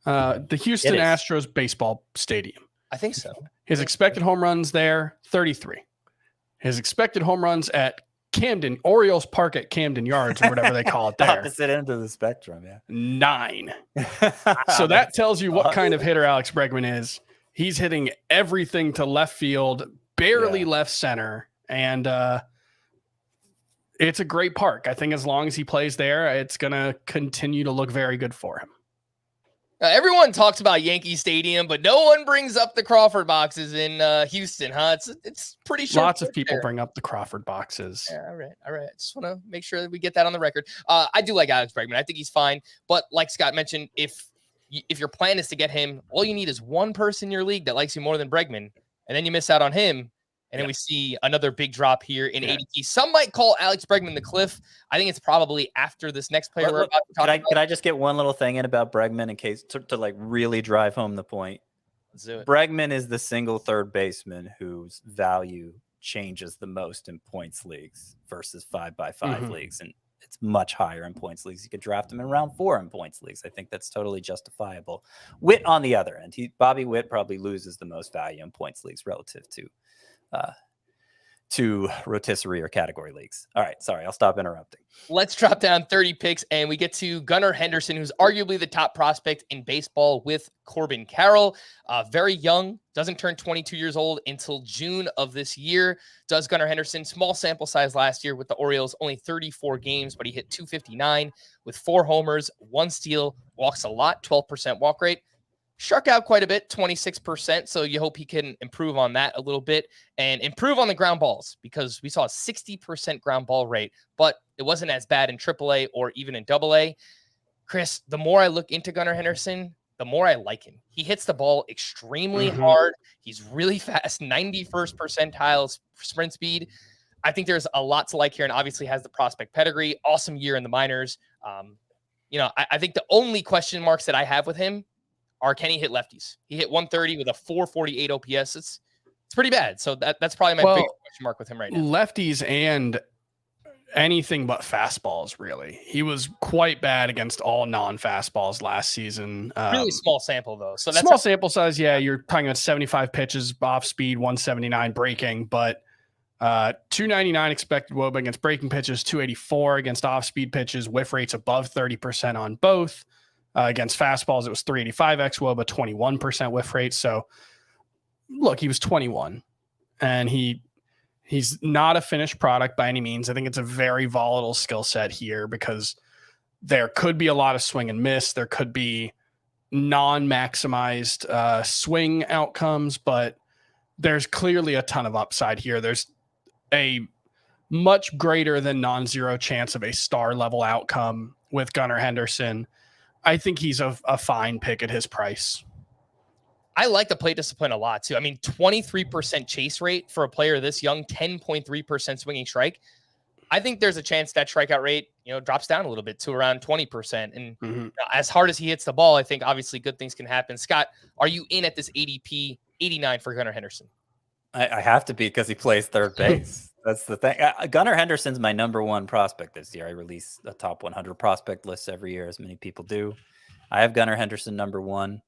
The Houston Astros baseball stadium. I think so. His expected home runs there, 33. His expected home runs at Camden, Orioles Park at Camden Yards, or whatever they call it there. Opposite end of the spectrum, yeah. 9. So that tells you what kind of hitter Alex Bregman is. He's hitting everything to left field, barely left center, and it's a great park. I think as long as he plays there, it's going to continue to look very good for him. Everyone talks about Yankee Stadium, but no one brings up the Crawford boxes in Houston, huh? It's pretty short. Lots of people bring up the Crawford boxes. Yeah, all right. I just want to make sure that we get that on the record. I do like Alex Bregman. I think he's fine. But like Scott mentioned, if your plan is to get him, all you need is one person in your league that likes you more than Bregman, and then you miss out on him. And then we see another big drop here in ADP. Some might call Alex Bregman the cliff. I think it's probably after this next player we're about to talk about. Could I just get one little thing in about Bregman in case to like really drive home the point? Let's do it. Bregman is the single third baseman whose value changes the most in points leagues versus 5x5 leagues. And it's much higher in points leagues. You could draft him in round 4 in points leagues. I think that's totally justifiable. Witt on the other end. Bobby Witt probably loses the most value in points leagues relative to rotisserie or category leagues. All right. Sorry. I'll stop interrupting. Let's drop down 30 picks and we get to Gunnar Henderson, who's arguably the top prospect in baseball with Corbin Carroll. Very young, doesn't turn 22 years old until June of this year. Does Gunnar Henderson, small sample size last year with the Orioles, only 34 games, but he hit 259 with 4 homers, 1 steal, walks a lot, 12% walk rate. Struck out quite a bit, 26%. So you hope he can improve on that a little bit and improve on the ground balls, because we saw a 60% ground ball rate, but it wasn't as bad in AAA or even in AA. Chris, the more I look into Gunnar Henderson, the more I like him. He hits the ball extremely hard. He's really fast, 91st percentile sprint speed. I think there's a lot to like here, and obviously has the prospect pedigree. Awesome year in the minors. I think the only question marks that I have with him are, can he hit lefties? He hit 130 with a 448 OPS. It's pretty bad. So that's probably my biggest question mark with him right now. Lefties and anything but fastballs, really. He was quite bad against all non-fastballs last season. Really small sample, though. So that's small sample size, yeah. You're talking about 75 pitches, off speed, 179 breaking, but 299 expected WOBA against breaking pitches, 284 against off-speed pitches, whiff rates above 30% on both. Against fastballs, it was 385 xWOBA, 21% whiff rate. So, look, he was 21, and he He's not a finished product by any means. I think it's a very volatile skill set here because there could be a lot of swing and miss. There could be non-maximized swing outcomes, but there's clearly a ton of upside here. There's a much greater than non-zero chance of a star level outcome with Gunnar Henderson. I think he's a fine pick at his price. I like the plate discipline a lot too. I mean, 23% chase rate for a player this young, 10.3% swinging strike. I think there's a chance that strikeout rate, drops down a little bit to around 20%. And as hard as he hits the ball, I think obviously good things can happen. Scott, are you in at this ADP 89 for Gunnar Henderson? I have to be because he plays third base. That's the thing. Gunnar Henderson's my number one prospect this year. I release a top 100 prospect list every year, as many people do. I have Gunnar Henderson number one,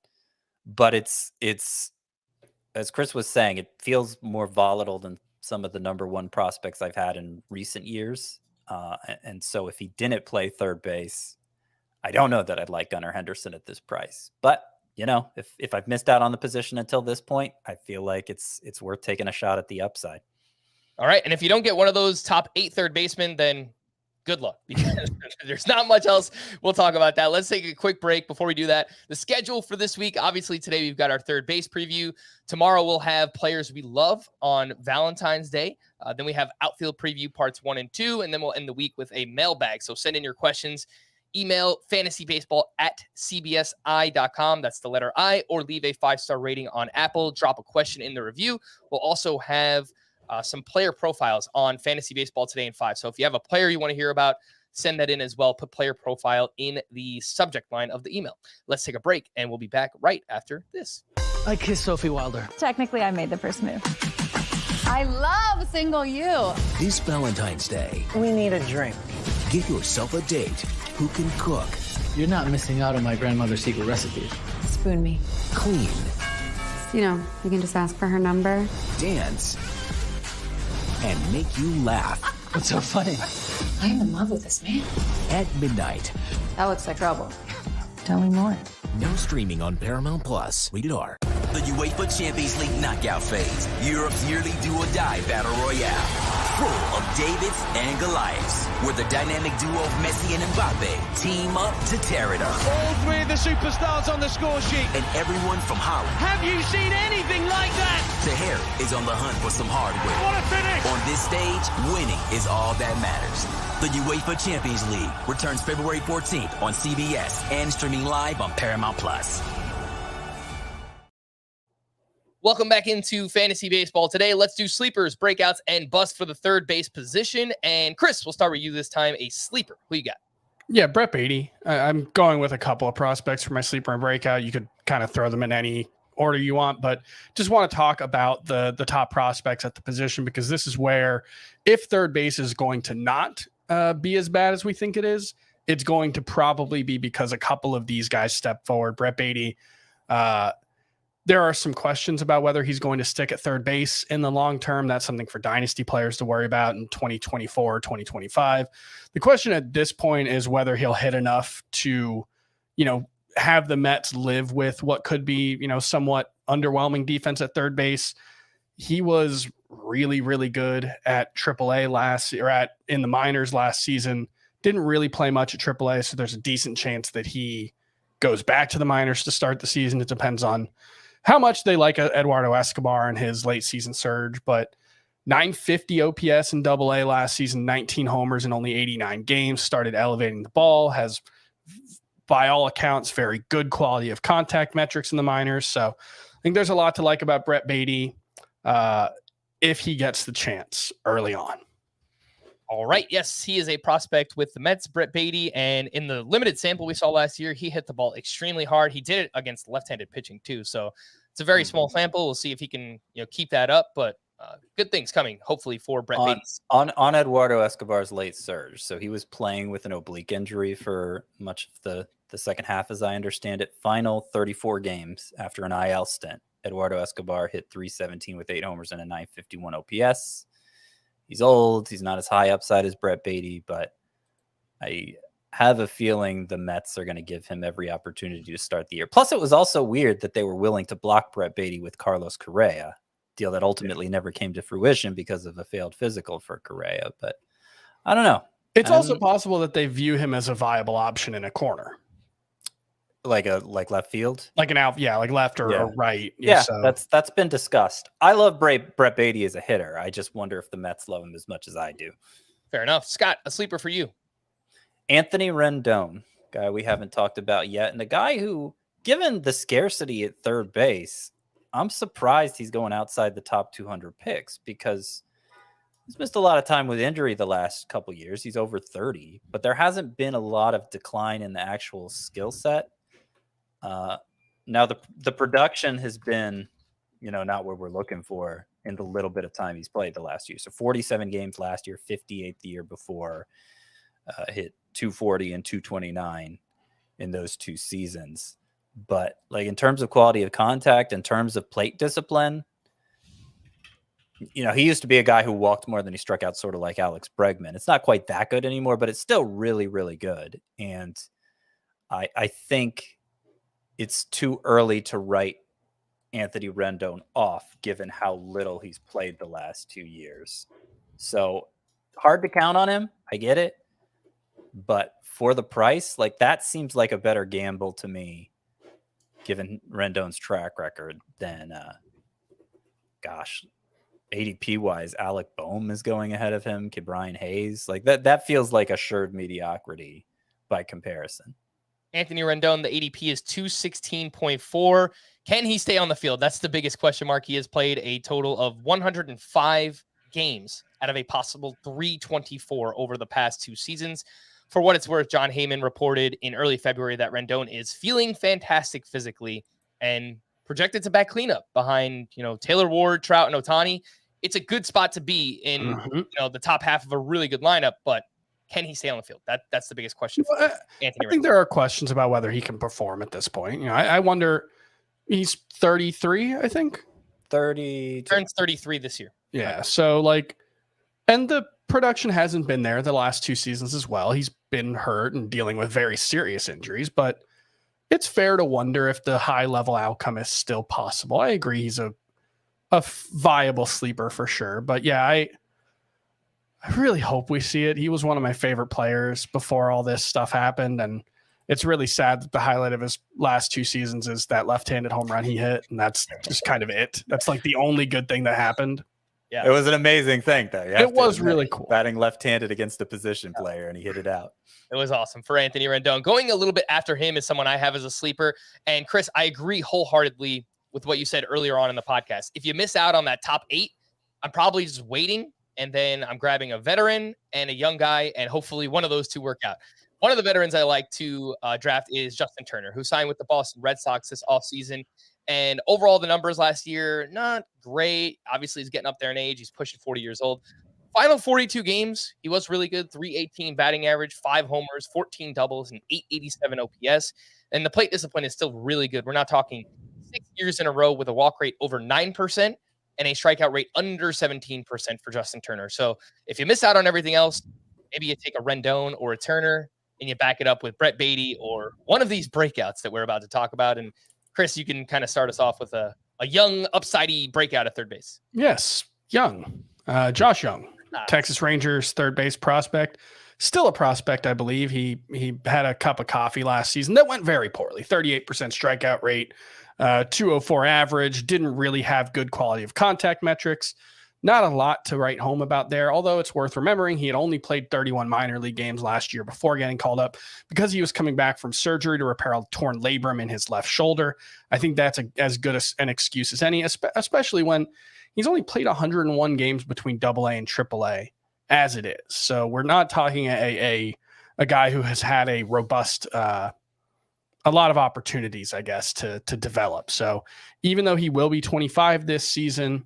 but it's as Chris was saying, it feels more volatile than some of the number one prospects I've had in recent years. And so if he didn't play third base, I don't know that I'd like Gunnar Henderson at this price. But if I've missed out on the position until this point, I feel like it's worth taking a shot at the upside. All right. And if you don't get one of those top 8 third basemen, then good luck, because there's not much else. We'll talk about that. Let's take a quick break before we do that. The schedule for this week, obviously today we've got our third base preview. Tomorrow we'll have players we love on Valentine's Day. Then we have outfield preview parts 1 and 2, and then we'll end the week with a mailbag. So send in your questions. Email fantasybaseball@cbsi.com. That's the letter I, or leave a 5-star rating on Apple. Drop a question in the review. We'll also have some player profiles on Fantasy Baseball Today in 5. So if you have a player you want to hear about, send that in as well. Put player profile in the subject line of the email. Let's take a break, and we'll be back right after this. I kissed Sophie Wilder. Technically, I made the first move. I love single you. This Valentine's Day, We need a drink. get yourself a date who can cook, You're not missing out on my grandmother's secret recipes. Spoon me. clean, You can just ask for her number. dance, and make you laugh What's so funny? I'm in love with this man. at midnight. That looks like trouble. Tell me more. Now streaming on Paramount Plus. Rated R. The UEFA Champions League knockout phase, Europe's yearly do-or-die battle royale, full of Davids and Goliaths, where the dynamic duo of Messi and Mbappe team up to tear it up. All three of the superstars on the score sheet. And everyone from Holland Have you seen anything like that? to Harry is on the hunt for some hardware. What a finish! On this stage, winning is all that matters. The UEFA Champions League returns February 14th on CBS and streaming live on Paramount Plus. Welcome back into Fantasy Baseball Today. Let's do sleepers, breakouts, and busts for the third base position. And Chris, we'll start with you this time. A sleeper. Who you got? Yeah, Brett Beatty. I'm going with a couple of prospects for my sleeper and breakout. You could kind of throw them in any order you want, but just want to talk about the top prospects at the position, because this is where, if third base is going to not be as bad as we think it is, it's going to probably be because a couple of these guys step forward. Brett Beatty, there are some questions about whether he's going to stick at third base in the long term. That's something for dynasty players to worry about in 2024, 2025. The question at this point is whether he'll hit enough to, have the Mets live with what could be, somewhat underwhelming defense at third base. He was really, really good at AAA in the minors last season. Didn't really play much at AAA, so there's a decent chance that he goes back to the minors to start the season. It depends on how much they like Eduardo Escobar and his late season surge, but 950 OPS in AA last season, 19 homers in only 89 games, started elevating the ball, has, by all accounts, very good quality of contact metrics in the minors. So I think there's a lot to like about Brett Beatty if he gets the chance early on. All right. Yes, he is a prospect with the Mets, Brett Beatty. And in the limited sample we saw last year, he hit the ball extremely hard. He did it against left-handed pitching too. So it's a very small sample. We'll see if he can keep that up. But good things coming, hopefully, for Brett Beatty. On Eduardo Escobar's late surge. So he was playing with an oblique injury for much of the second half, as I understand it. Final 34 games after an IL stint, Eduardo Escobar hit .317 with 8 homers and a .951 OPS. He's old. He's not as high upside as Brett Beatty, but I have a feeling the Mets are going to give him every opportunity to start the year. Plus, it was also weird that they were willing to block Brett Beatty with Carlos Correa deal that ultimately never came to fruition because of a failed physical for Correa. But I don't know. It's also possible that they view him as a viable option in a corner. Like left field, like an out, like left or right. Yeah, so. that's been discussed. I love Brett Beatty as a hitter. I just wonder if the Mets love him as much as I do. Fair enough. Scott, a sleeper for you. Anthony Rendon, guy we haven't talked about yet, and a guy who, given the scarcity at third base, I'm surprised he's going outside the top 200 picks because he's missed a lot of time with injury the last couple years. He's over 30, but there hasn't been a lot of decline in the actual skill set. Now the production has been, not what we're looking for in the little bit of time he's played the last year. So 47 games last year, 58 the year before, hit 240 and 229 in those 2 seasons. But like in terms of quality of contact, in terms of plate discipline, he used to be a guy who walked more than he struck out, sort of like Alex Bregman. It's not quite that good anymore, but it's still really, really good. And I think it's too early to write Anthony Rendon off, given how little he's played the last 2 years. So hard to count on him. I get it. But for the price, like that seems like a better gamble to me, given Rendon's track record than, ADP wise, Alec Boehm is going ahead of him. Brian Hayes, like that feels like assured mediocrity by comparison. Anthony Rendon, the ADP is 216.4. Can he stay on the field? That's the biggest question mark. He has played a total of 105 games out of a possible 324 over the past 2 seasons. For what it's worth, John Heyman reported in early February that Rendon is feeling fantastic physically and projected to back cleanup behind, Taylor Ward, Trout, and Ohtani. It's a good spot to be in, the top half of a really good lineup, but can he stay on the field? That's the biggest question. I think there are questions about whether he can perform at this point. I wonder. He's 33, I think. 30 turns 33 this year. Yeah. So and the production hasn't been there the last 2 seasons as well. He's been hurt and dealing with very serious injuries, but it's fair to wonder if the high level outcome is still possible. I agree. He's a viable sleeper for sure, but yeah, I really hope we see it. He was one of my favorite players before all this stuff happened. And it's really sad that the highlight of his last 2 seasons is that left-handed home run he hit. And that's just kind of it. That's like the only good thing that happened. Yeah. It was an amazing thing though. It was really cool. Batting left-handed against a position player and he hit it out. It was awesome for Anthony Rendon. Going a little bit after him is someone I have as a sleeper. And Chris, I agree wholeheartedly with what you said earlier on in the podcast. If you miss out on that top 8, I'm probably just waiting. And then I'm grabbing a veteran and a young guy, and hopefully one of those 2 work out. One of the veterans I like to draft is Justin Turner, who signed with the Boston Red Sox this offseason. And overall, the numbers last year, not great. Obviously, he's getting up there in age. He's pushing 40 years old. Final 42 games, he was really good. 318 batting average, 5 homers, 14 doubles, and 887 OPS. And the plate discipline is still really good. We're not talking 6 years in a row with a walk rate over 9%. And a strikeout rate under 17% for Justin Turner. So if you miss out on everything else, maybe you take a Rendon or a Turner and you back it up with Brett Beatty or one of these breakouts that we're about to talk about. And Chris, you can kind of start us off with a young, upsidey breakout at third base. Yes, young. Josh Young, Texas Rangers third base prospect. Still a prospect, I believe. He had a cup of coffee last season that went very poorly. 38% strikeout rate. 204 average, didn't really have good quality of contact metrics. Not a lot to write home about there, although it's worth remembering he had only played 31 minor league games last year before getting called up because he was coming back from surgery to repair a torn labrum in his left shoulder. I think that's as good an excuse as any, especially when he's only played 101 games between AA and AAA as it is. So we're not talking a guy who has had a robust a lot of opportunities, I guess, to develop. So even though he will be 25 this season,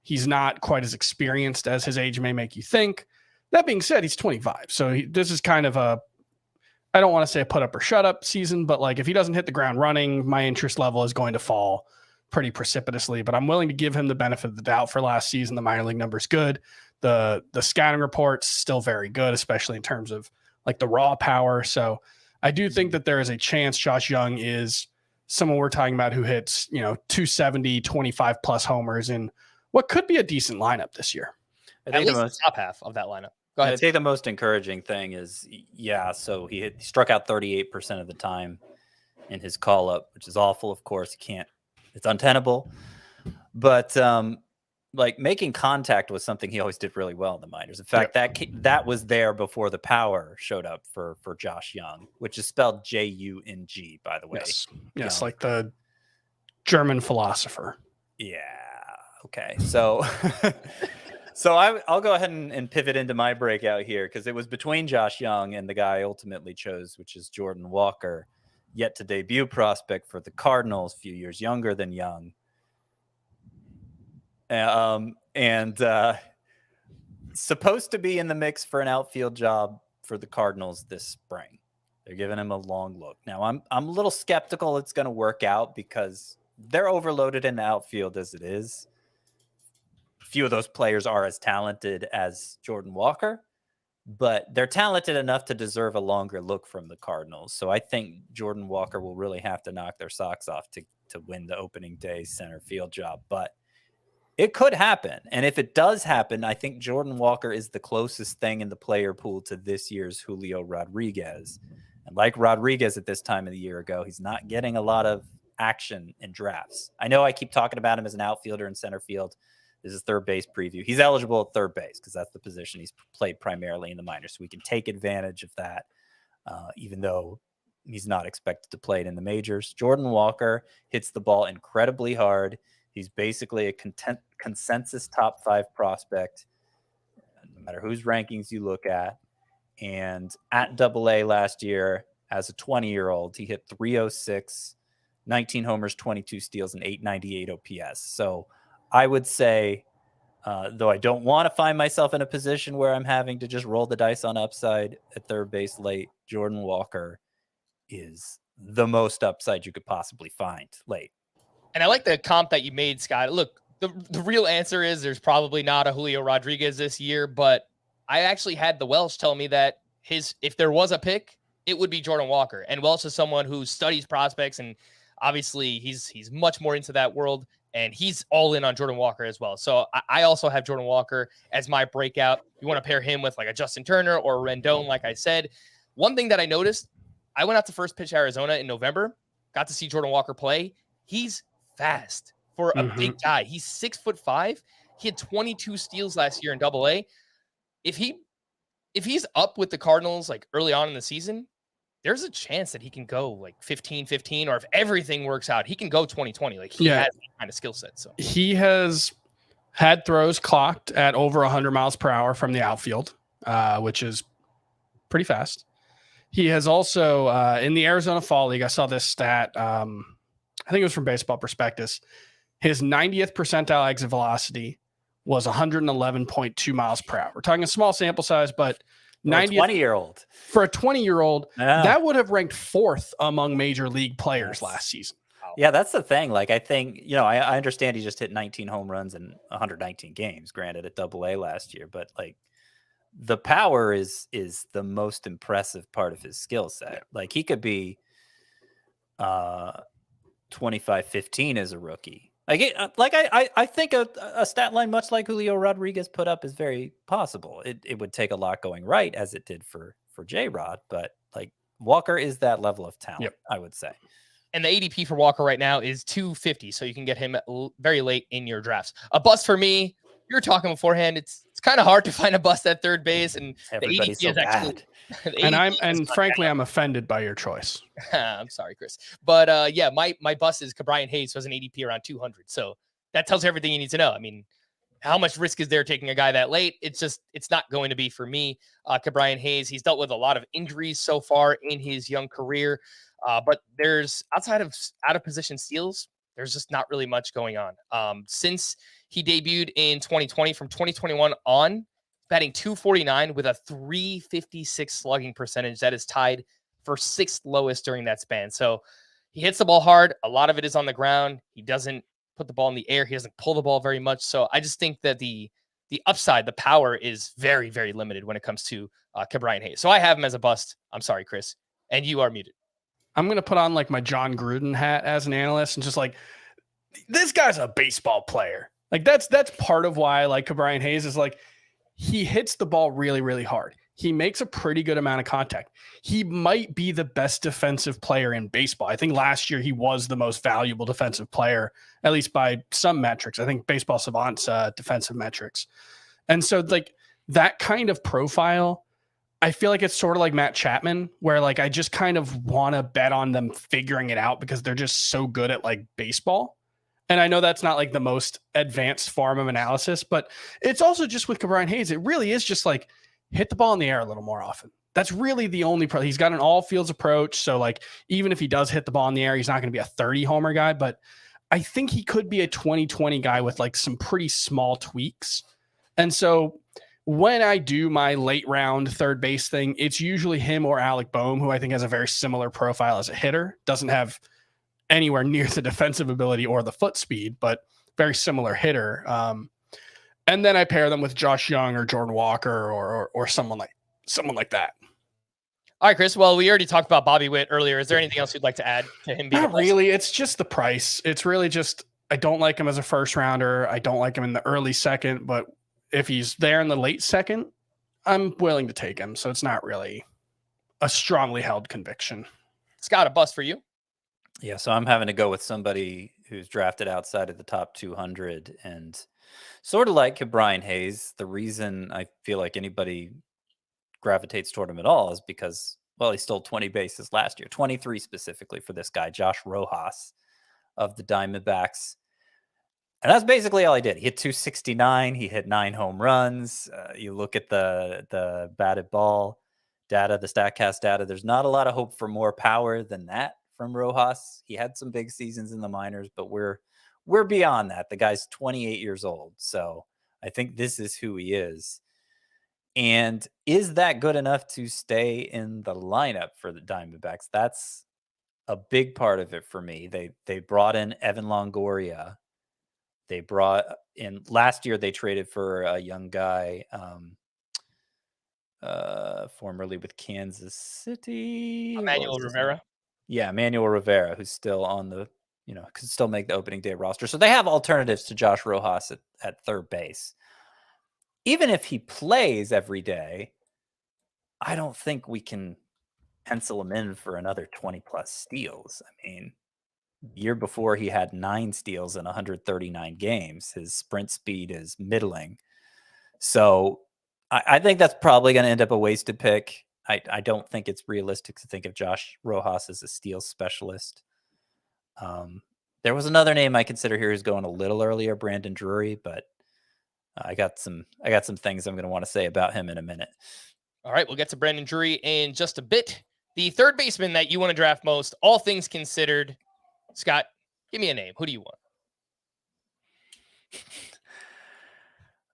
he's not quite as experienced as his age may make you think. That being said, he's 25. So this is kind of I don't want to say a put up or shut up season, but like if he doesn't hit the ground running, my interest level is going to fall pretty precipitously, but I'm willing to give him the benefit of the doubt for last season. The minor league number's good. The scouting report's still very good, especially in terms of like the raw power. So I do think that there is a chance Josh Young is someone we're talking about who hits, 270, 25 plus homers in what could be a decent lineup this year. I At think least the the most top half of that lineup. Go I ahead. think the most encouraging thing is, so he struck out 38% of the time in his call up, which is awful. Of course, it's untenable. But like making contact was something he always did really well in the minors. In fact, that was there before the power showed up for Josh Young, which is spelled Jung, by the way. Yes, like the German philosopher. Yeah. Okay. So so I'll go ahead and pivot into my breakout here, because it was between Josh Young and the guy I ultimately chose, which is Jordan Walker, yet to debut prospect for the Cardinals, a few years younger than Young. Supposed to be in the mix for an outfield job for the Cardinals this spring. They're giving him a long look. Now I'm a little skeptical it's going to work out, because they're overloaded in the outfield as it is. Few of those players are as talented as Jordan Walker, but they're talented enough to deserve a longer look from the Cardinals. So I think Jordan Walker will really have to knock their socks off to win the opening day center field job. But it could happen. And if it does happen, I think Jordan Walker is the closest thing in the player pool to this year's Julio Rodriguez. And like Rodriguez at this time of the year ago, he's not getting a lot of action in drafts. I know I keep talking about him as an outfielder in center field. This is third base preview. He's eligible at third base because that's the position he's played primarily in the minors. So we can take advantage of that, even though he's not expected to play it in the majors. Jordan Walker hits the ball incredibly hard. He's basically a consensus top 5 prospect, no matter whose rankings you look at. And at AA last year, as a 20-year-old, he hit 306, 19 homers, 22 steals, and 898 OPS. So I would say, though I don't want to find myself in a position where I'm having to just roll the dice on upside at third base late, Jordan Walker is the most upside you could possibly find late. And I like the comp that you made, Scott. Look, the real answer is there's probably not a Julio Rodriguez this year, but I actually had the Welsh tell me that if there was a pick, it would be Jordan Walker. And Welsh is someone who studies prospects, and obviously he's much more into that world, and he's all in on Jordan Walker as well. So I also have Jordan Walker as my breakout. You want to pair him with like a Justin Turner or a Rendon, like I said. One thing that I noticed, I went out to First Pitch Arizona in November, got to see Jordan Walker play. He's fast for a big guy. He's 6'5". He had 22 steals last year in AA. If he's up with the Cardinals like early on in the season, there's a chance that he can go like 15-15, or if everything works out, he can go 20-20. Like he has that kind of skill set. So he has had throws clocked at over 100 miles per hour from the outfield, which is pretty fast. He has also in the Arizona Fall League, I saw this stat. I think it was from Baseball Prospectus. His 90th percentile exit velocity was 111.2 miles per hour. We're talking a small sample size, but 20-year-old. For a 20-year-old, that would have ranked 4th among major league players last season. Yeah, that's the thing. Like, I think, I understand he just hit 19 home runs in 119 games, granted at AA last year, but like the power is the most impressive part of his skill set. Yeah. Like he could be 25-15 as a rookie. I think a stat line much like Julio Rodriguez put up is very possible. It would take a lot going right, as it did for J-Rod, but like Walker is that level of talent, I would say. And the ADP for Walker right now is 250, so you can get him very late in your drafts. A bust for me, you were talking beforehand, it's kind of hard to find a bust at third base, and everybody's the ADP so is actually bad. And frankly, I'm offended by your choice. I'm sorry, Chris. But my bust is Ke'Bryan Hayes, who has an ADP around 200. So that tells you everything you need to know. I mean, how much risk is there taking a guy that late? It's not going to be for me. Ke'Bryan Hayes, he's dealt with a lot of injuries so far in his young career. But there's outside of out of position steals, there's just not really much going on. Since he debuted in 2020, from 2021 on, batting 249 with a 356 slugging percentage. That is tied for 6th lowest during that span. So he hits the ball hard. A lot of it is on the ground. He doesn't put the ball in the air. He doesn't pull the ball very much. So I just think that the upside, the power is very, very limited when it comes to Ke'Bryan Hayes. So I have him as a bust. I'm sorry, Chris. And you are muted. I'm going to put on like my John Gruden hat as an analyst and just like, this guy's a baseball player. Like that's part of why I like Ke'Bryan Hayes is like he hits the ball really, really hard. He makes a pretty good amount of contact. He might be the best defensive player in baseball. I think last year he was the most valuable defensive player, at least by some metrics. I think Baseball Savant's defensive metrics. And so like that kind of profile, I feel like it's sort of like Matt Chapman, where like I just kind of want to bet on them figuring it out because they're just so good at like baseball. And I know that's not like the most advanced form of analysis, but it's also just with Ke'Bryan Hayes. It really is just like hit the ball in the air a little more often. That's really the only he's got an all fields approach. So like, even if he does hit the ball in the air, he's not going to be a 30 homer guy, but I think he could be a 20-20 guy with like some pretty small tweaks. And so when I do my late round third base thing, it's usually him or Alec Boehm, who I think has a very similar profile as a hitter, doesn't have anywhere near the defensive ability or the foot speed, but very similar hitter. And then I pair them with Josh Young or Jordan Walker or someone like that. All right, Chris. Well, we already talked about Bobby Witt earlier. Is there anything else you'd like to add to him being Not really. It's just the price. It's really just, I don't like him as a first rounder. I don't like him in the early second, but if he's there in the late second, I'm willing to take him. So it's not really a strongly held conviction. Scott, a bust for you? Yeah, so I'm having to go with somebody who's drafted outside of the top 200, and sort of like Ke'Bryan Hayes. The reason I feel like anybody gravitates toward him at all is because, well, he stole 20 bases last year, 23 specifically for this guy, Josh Rojas of the Diamondbacks. And that's basically all he did. He hit 269. He hit 9 home runs. You look at the batted ball data, the StatCast data, there's not a lot of hope for more power than that from Rojas. He had some big seasons in the minors, but we're beyond that. The guy's 28 years old. So I think this is who he is. And is that good enough to stay in the lineup for the Diamondbacks? That's a big part of it for me. They brought in Evan Longoria. They brought in last year, they traded for a young guy, formerly with Kansas City. Emmanuel Rivera. Yeah, Emmanuel Rivera, who's still on the, could still make the opening day roster. So they have alternatives to Josh Rojas at third base. Even if he plays every day, I don't think we can pencil him in for another 20 plus steals. I mean, the year before he had 9 steals in 139 games. His sprint speed is middling. So I think that's probably going to end up a wasted pick. I don't think it's realistic to think of Josh Rojas as a steal specialist. There was another name I consider here who's going a little earlier, Brandon Drury, but I got some things I'm going to want to say about him in a minute. All right, we'll get to Brandon Drury in just a bit. The third baseman that you want to draft most, all things considered. Scott, give me a name. Who do you want?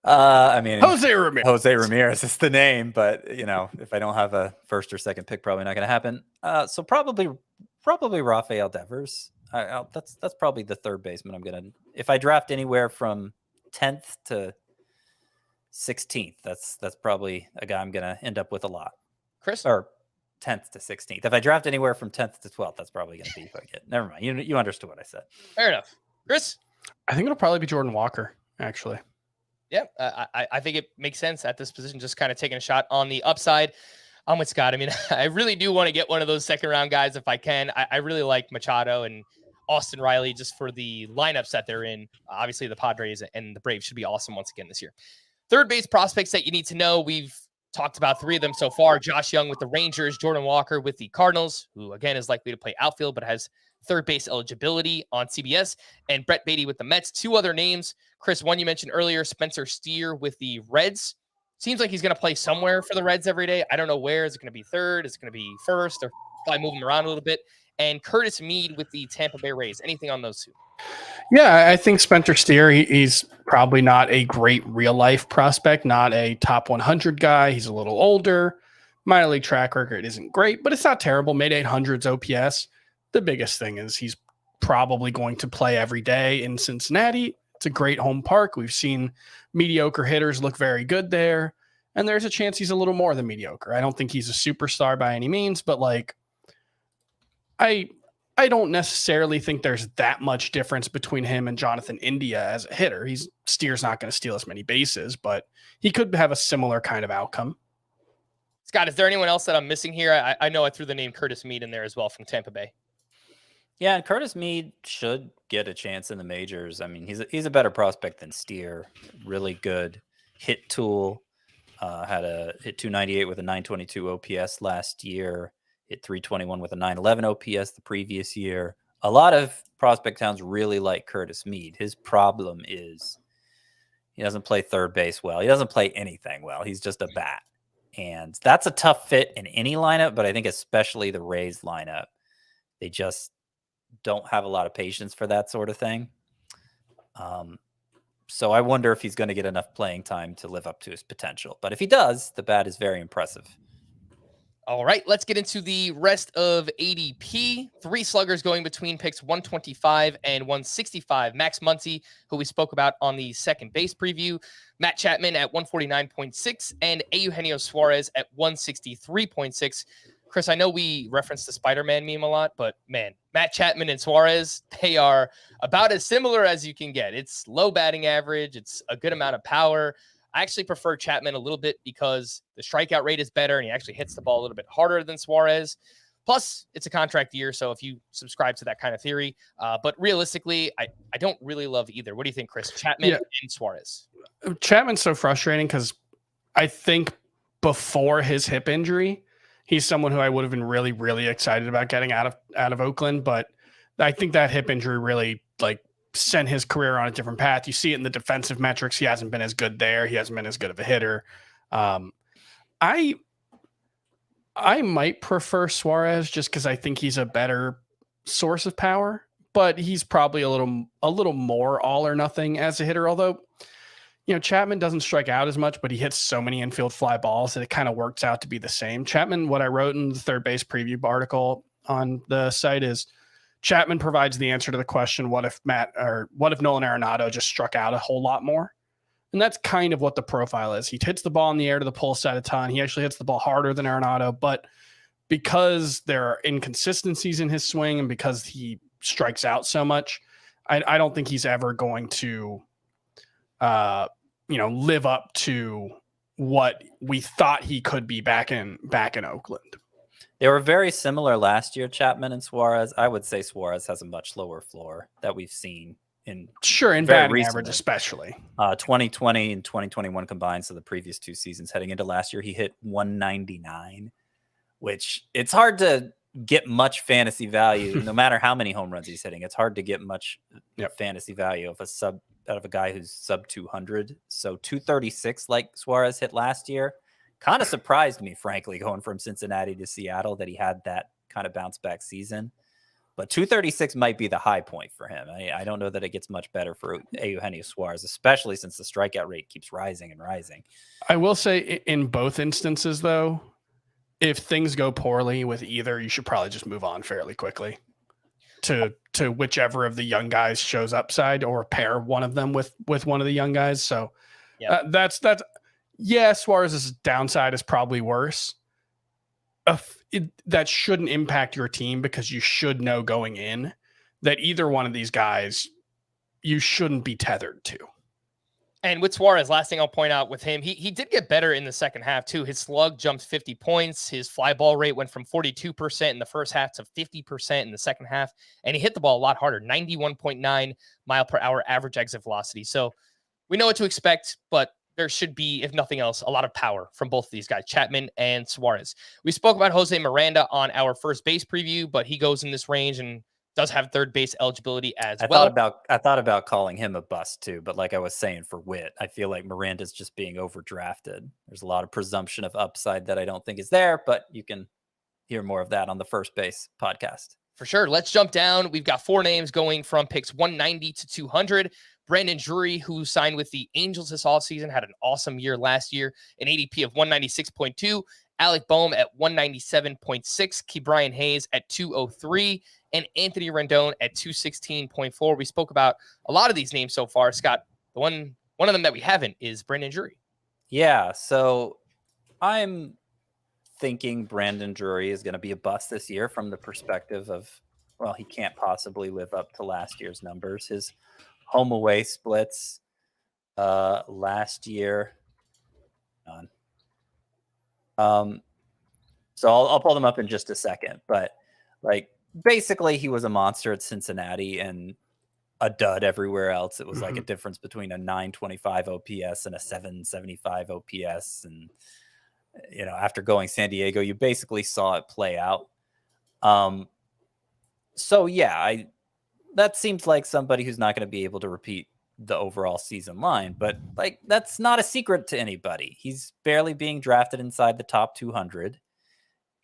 I mean, Jose Ramirez. Jose Ramirez is the name, but if I don't have a first or second pick, probably not going to happen. So probably Rafael Devers. That's probably the third baseman I'm going to. If I draft anywhere from 10th to 16th, that's probably a guy I'm going to end up with a lot. Chris? Or 10th to 16th. If I draft anywhere from 10th to 12th, that's probably going to be what I get. Never mind. You understood what I said. Fair enough. Chris? I think it'll probably be Jordan Walker, actually. Yeah, I think it makes sense at this position, just kind of taking a shot on the upside. I'm with Scott. I mean, I really do want to get one of those second round guys if I can. I really like Machado and Austin Riley just for the lineups that they're in. Obviously, the Padres and the Braves should be awesome once again this year. Third base prospects that you need to know. We've talked about 3 of them so far. Josh Young with the Rangers, Jordan Walker with the Cardinals, who again is likely to play outfield but has third base eligibility on CBS, and Brett Beatty with the Mets. 2 other names. Chris, one you mentioned earlier, Spencer Steer with the Reds. Seems like he's going to play somewhere for the Reds every day. I don't know where. Is it going to be third? Is it going to be first? Or probably move him around a little bit. And Curtis Mead with the Tampa Bay Rays. Anything on those 2? Yeah, I think Spencer Steer, he's probably not a great real-life prospect, not a top 100 guy. He's a little older. Minor league track record isn't great, but it's not terrible. Mid-800s OPS. The biggest thing is he's probably going to play every day in Cincinnati. It's a great home park. We've seen mediocre hitters look very good there, and there's a chance he's a little more than mediocre. I don't think he's a superstar by any means, but like I I don't necessarily think there's that much difference between him and Jonathan India as a hitter. Steer's not going to steal as many bases, but he could have a similar kind of outcome. Scott, is there anyone else that I'm missing here? I know I threw the name Curtis Mead in there as well from Tampa Bay. Yeah, and Curtis Mead should get a chance in the majors. I mean, he's a better prospect than Steer. Really good hit tool. Had a hit 298 with a 922 OPS last year. Hit 321 with a 911 OPS the previous year. A lot of prospect towns really like Curtis Mead. His problem is he doesn't play third base well. He doesn't play anything well. He's just a bat. And that's a tough fit in any lineup, but I think especially the Rays lineup. They just don't have a lot of patience for that sort of thing. So I wonder if he's going to get enough playing time to live up to his potential. But if he does, the bat is very impressive. All right, let's get into the rest of ADP. 3 sluggers going between picks 125 and 165. Max Muncy, who we spoke about on the second base preview. Matt Chapman at 149.6 and Eugenio Suarez at 163.6. Chris, I know we referenced the Spider-Man meme a lot, but man, Matt Chapman and Suarez, they are about as similar as you can get. It's low batting average. It's a good amount of power. I actually prefer Chapman a little bit because the strikeout rate is better and he actually hits the ball a little bit harder than Suarez. Plus, it's a contract year, so if you subscribe to that kind of theory. But realistically, I don't really love either. What do you think, Chris? Chapman and Suarez? Chapman's so frustrating because I think before his hip injury, he's someone who I would have been really, really excited about getting out of Oakland. But I think that hip injury really sent his career on a different path. You see it in the defensive metrics. He hasn't been as good there. He hasn't been as good of a hitter. I might prefer Suarez just because I think he's a better source of power, but he's probably a little more all or nothing as a hitter. Although, Chapman doesn't strike out as much, but he hits so many infield fly balls that it kind of works out to be the same. Chapman, what I wrote in the third base preview article on the site is Chapman provides the answer to the question, what if Nolan Arenado just struck out a whole lot more? And that's kind of what the profile is. He hits the ball in the air to the pull side a ton. He actually hits the ball harder than Arenado, but because there are inconsistencies in his swing and because he strikes out so much, I don't think he's ever going to live up to what we thought he could be back in Oakland. They were very similar last year, Chapman and Suarez. I would say Suarez has a much lower floor that we've seen in batting recently. average, especially 2020 and 2021 combined. So the previous 2 seasons heading into last year, he hit 199, which it's hard to get much fantasy value, no matter how many home runs he's hitting. It's hard to get much fantasy value of a guy who's sub 200. So 236 like Suarez hit last year. Kind of surprised me, frankly, going from Cincinnati to Seattle that he had that kind of bounce back season. But 236 might be the high point for him. I don't know that it gets much better for Eugenio Suarez, especially since the strikeout rate keeps rising and rising. I will say in both instances, though, if things go poorly with either, you should probably just move on fairly quickly to whichever of the young guys shows upside, or pair one of them with one of the young guys. So that's. Yeah, Suarez's downside is probably worse. That shouldn't impact your team because you should know going in that either one of these guys you shouldn't be tethered to. And with Suarez, last thing I'll point out with him, he did get better in the second half too. His slug jumped 50 points. His fly ball rate went from 42% in the first half to 50% in the second half. And he hit the ball a lot harder, 91.9 mile per hour average exit velocity. So we know what to expect, but there should be, if nothing else, a lot of power from both of these guys, Chapman and Suarez. We spoke about Jose Miranda on our first base preview, but he goes in this range and does have third base eligibility as well. I thought about calling him a bust too, but like I was saying for Witt, I feel like Miranda's just being overdrafted. There's a lot of presumption of upside that I don't think is there, but you can hear more of that on the First Base podcast. For sure. Let's jump down. We've got 4 names going from picks 190 to 200. Brandon Drury, who signed with the Angels this offseason, had an awesome year last year, an ADP of 196.2. Alec Boehm at 197.6. Ke'Bryan Hayes at 203. And Anthony Rendon at 216.4. We spoke about a lot of these names so far. Scott, the one of them that we haven't is Brandon Drury. Yeah, so I'm thinking Brandon Drury is going to be a bust this year from the perspective of well, he can't possibly live up to last year's numbers. His home away splits last year. So I'll pull them up in just a second, but like basically he was a monster at Cincinnati and a dud everywhere else. It was like a difference between a 925 OPS and a 775 OPS. And, you know, after going San Diego, you basically saw it play out. So yeah, that seems like somebody who's not going to be able to repeat the overall season line, but like that's not a secret to anybody. He's barely being drafted inside the top 200.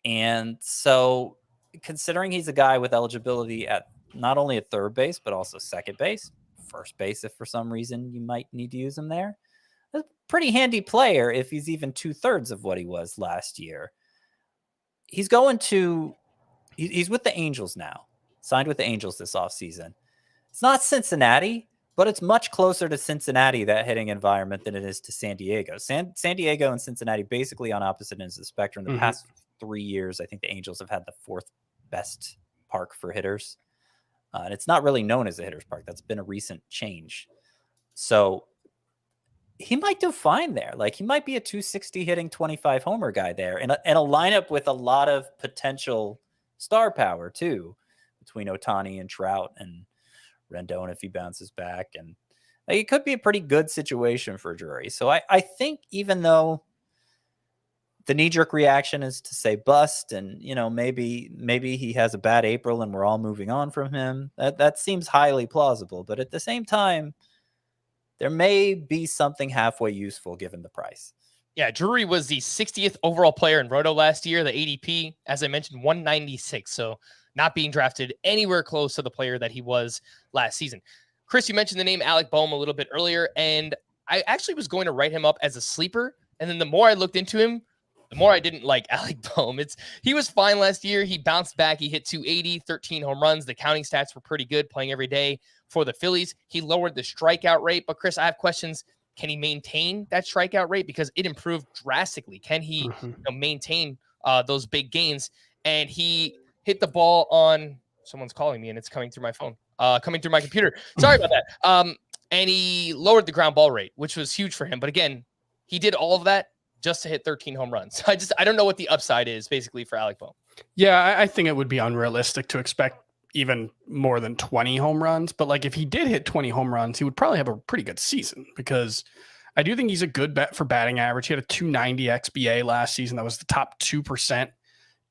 And so considering he's a guy with eligibility at not only at third base, but also second base, first base, if for some reason you might need to use him there, a pretty handy player if he's even 2/3 of what he was last year. He's with the Angels now, signed with the Angels this offseason. It's not Cincinnati, but it's much closer to Cincinnati, that hitting environment, than it is to San Diego. San Diego and Cincinnati basically on opposite ends of the spectrum. The past 3 years, I think the Angels have had the fourth best park for hitters. And it's not really known as a hitter's park. That's been a recent change. So he might do fine there. Like he might be a 260 hitting 25 homer guy there, and a lineup with a lot of potential star power too, between Ohtani and Trout and Rendon if he bounces back. And like, it could be a pretty good situation for Drury. So I think even though the knee-jerk reaction is to say bust, and you know maybe he has a bad April and we're all moving on from him, that seems highly plausible. But at the same time, there may be something halfway useful given the price. Yeah, Drury was the 60th overall player in Roto last year. The ADP, as I mentioned, 196. So not being drafted anywhere close to the player that he was last season. Chris, you mentioned the name Alec Boehm a little bit earlier, and I actually was going to write him up as a sleeper. And then the more I looked into him, the more I didn't like Alec Boehm. He was fine last year. He bounced back. He hit 280, 13 home runs. The counting stats were pretty good, playing every day for the Phillies. He lowered the strikeout rate. But Chris, I have questions. Can he maintain that strikeout rate? Because it improved drastically. Can he maintain those big gains? And he hit the ball on, someone's calling me and it's coming through my phone, coming through my computer. Sorry about that. And he lowered the ground ball rate, which was huge for him. But again, he did all of that just to hit 13 home runs. I don't know what the upside is basically for Alec Boehm. Yeah, I think it would be unrealistic to expect even more than 20 home runs. But like if he did hit 20 home runs, he would probably have a pretty good season, because I do think he's a good bet for batting average. He had a 290 XBA last season. That was the top 2%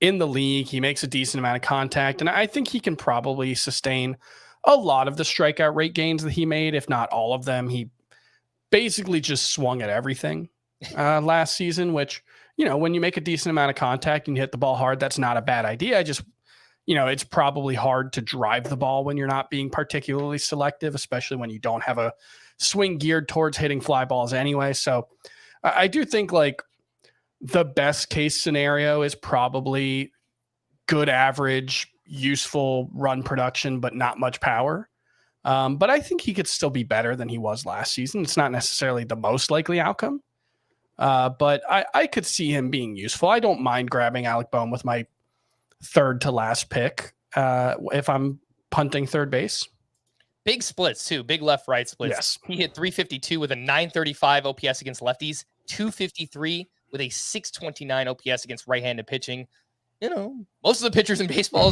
in the league. He makes a decent amount of contact, and I think he can probably sustain a lot of the strikeout rate gains that he made, if not all of them. He basically just swung at everything last season, which, you know, when you make a decent amount of contact and you hit the ball hard, that's not a bad idea. Just, you know, it's probably hard to drive the ball when you're not being particularly selective, especially when you don't have a swing geared towards hitting fly balls anyway. So I do think like the best case scenario is probably good average, useful run production, but not much power. But I think he could still be better than he was last season. It's not necessarily the most likely outcome. But I could see him being useful. I don't mind grabbing Alec Boehm with my third to last pick if I'm punting third base. Big splits too, big left-right splits. Yes. He hit 352 with a 935 OPS against lefties, 253 with a 629 OPS against right-handed pitching. You know, most of the pitchers in baseball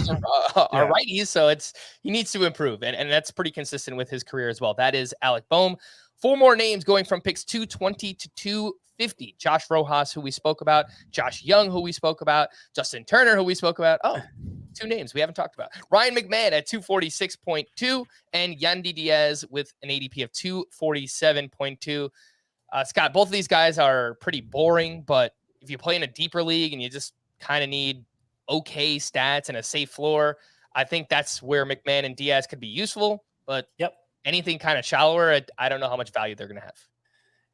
are righties, so he needs to improve, and that's pretty consistent with his career as well. That is Alec Boehm. 4 more names going from picks 220 to 250. Josh Rojas, who we spoke about. Josh Young, who we spoke about. Justin Turner, who we spoke about. Oh, 2 names we haven't talked about. Ryan McMahon at 246.2 and Yandy Diaz with an ADP of 247.2. Scott, both of these guys are pretty boring, but if you play in a deeper league and you just kind of need okay stats and a safe floor, I think that's where McMahon and Diaz could be useful. But anything kind of shallower, I don't know how much value they're going to have.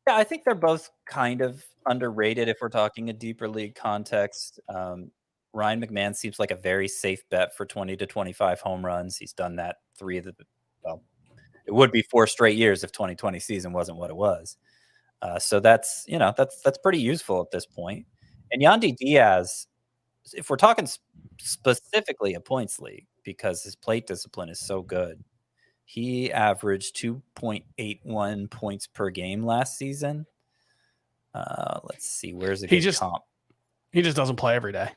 Yeah, I think they're both kind of underrated if we're talking a deeper league context. Ryan McMahon seems like a very safe bet for 20 to 25 home runs. He's done that it would be 4 straight years if 2020 season wasn't what it was. So that's pretty useful at this point. And Yandy Diaz, if we're talking specifically a points league, because his plate discipline is so good. He averaged 2.81 points per game last season. Let's see, where's a good comp? He just doesn't play every day.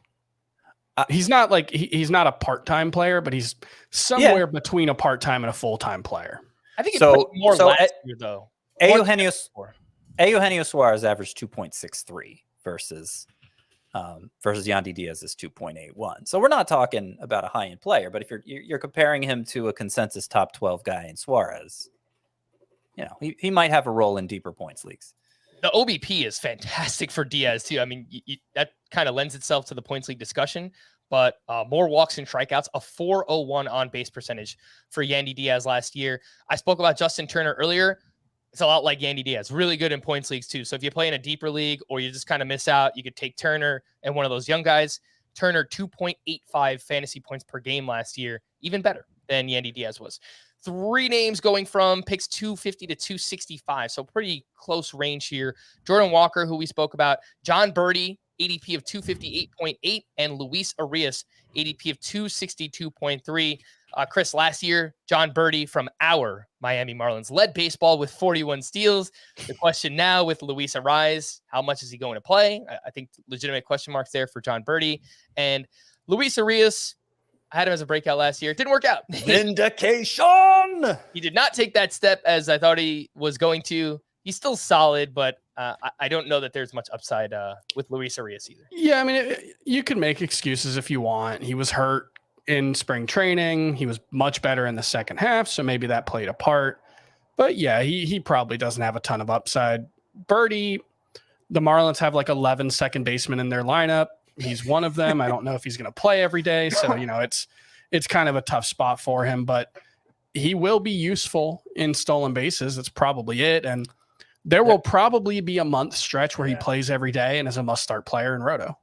He's not like he's not a part-time player, but he's somewhere between a part-time and a full-time player. I think it's more last year though. Eugenio Suarez averaged 2.63 versus Yandy Diaz's 2.81. So we're not talking about a high-end player, but if you're comparing him to a consensus top 12 guy in Suarez, he might have a role in deeper points leagues. The OBP is fantastic for Diaz too. I mean, that kind of lends itself to the points league discussion, but more walks and strikeouts, a 401 on base percentage for Yandy Diaz last year. I spoke about Justin Turner earlier. It's a lot like Yandy Diaz, really good in points leagues too. So if you play in a deeper league or you just kind of miss out, you could take Turner and one of those young guys. Turner, 2.85 fantasy points per game last year, even better than Yandy Diaz was. 3 names going from picks 250 to 265. So pretty close range here. Jordan Walker, who we spoke about, John Birdie, ADP of 258.8, and Luis Arias, ADP of 262.3. Chris, last year, John Birdie from our Miami Marlins led baseball with 41 steals. The question now with Luis Arias, how much is he going to play? I think legitimate question marks there for John Birdie. And Luis Arias, I had him as a breakout last year. It didn't work out. Vindication! He did not take that step as I thought he was going to. He's still solid, but I don't know that there's much upside with Luis Arias either. Yeah, I mean, you can make excuses if you want. He was hurt in spring training. He was much better in the second half, so maybe that played a part. But yeah, he probably doesn't have a ton of upside. Birdie, the Marlins have like 11 second basemen in their lineup. He's one of them. I don't know if he's going to play every day. So, it's kind of a tough spot for him, but he will be useful in stolen bases. That's probably it. And there will probably be a month stretch where he plays every day and is a must-start player in Roto.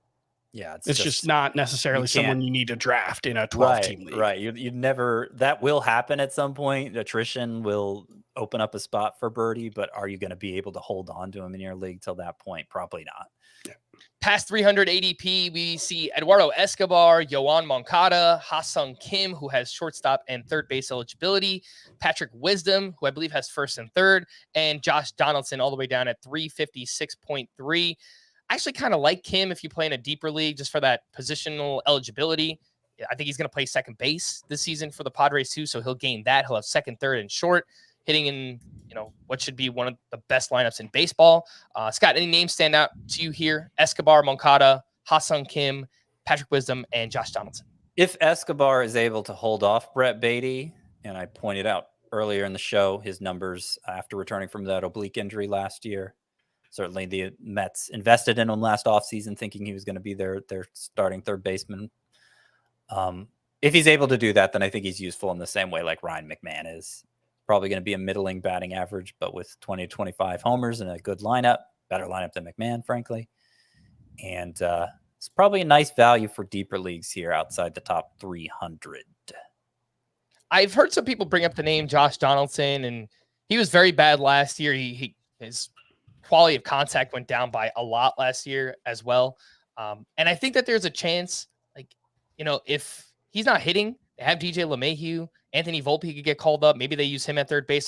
Yeah, it's just not necessarily someone you need to draft in a 12-team league. Right. You'd never, that will happen at some point. Attrition will open up a spot for Birdie, but are you going to be able to hold on to him in your league till that point? Probably not. Yeah. Past 300 ADP, we see Eduardo Escobar, Yoan Moncada, Ha-Sung Kim, who has shortstop and third base eligibility, Patrick Wisdom, who I believe has first and third, and Josh Donaldson all the way down at 356.3. I actually kind of like Kim if you play in a deeper league just for that positional eligibility. I think he's going to play second base this season for the Padres too, so he'll gain that. He'll have second, third, and short, hitting in what should be one of the best lineups in baseball. Scott, any names stand out to you here? Escobar, Moncada, Ha-Sung Kim, Patrick Wisdom, and Josh Donaldson. If Escobar is able to hold off Brett Beatty, and I pointed out earlier in the show his numbers after returning from that oblique injury last year, certainly the Mets invested in him last offseason thinking he was going to be their starting third baseman. If he's able to do that, then I think he's useful in the same way like Ryan McMahon is. Probably going to be a middling batting average, but with 20 to 25 homers and a good lineup, better lineup than McMahon, frankly. And it's probably a nice value for deeper leagues here outside the top 300. I've heard some people bring up the name Josh Donaldson, and he was very bad last year. His quality of contact went down by a lot last year as well. And I think that there's a chance, if he's not hitting, they have DJ LeMahieu, Anthony Volpe could get called up. Maybe they use him at third base.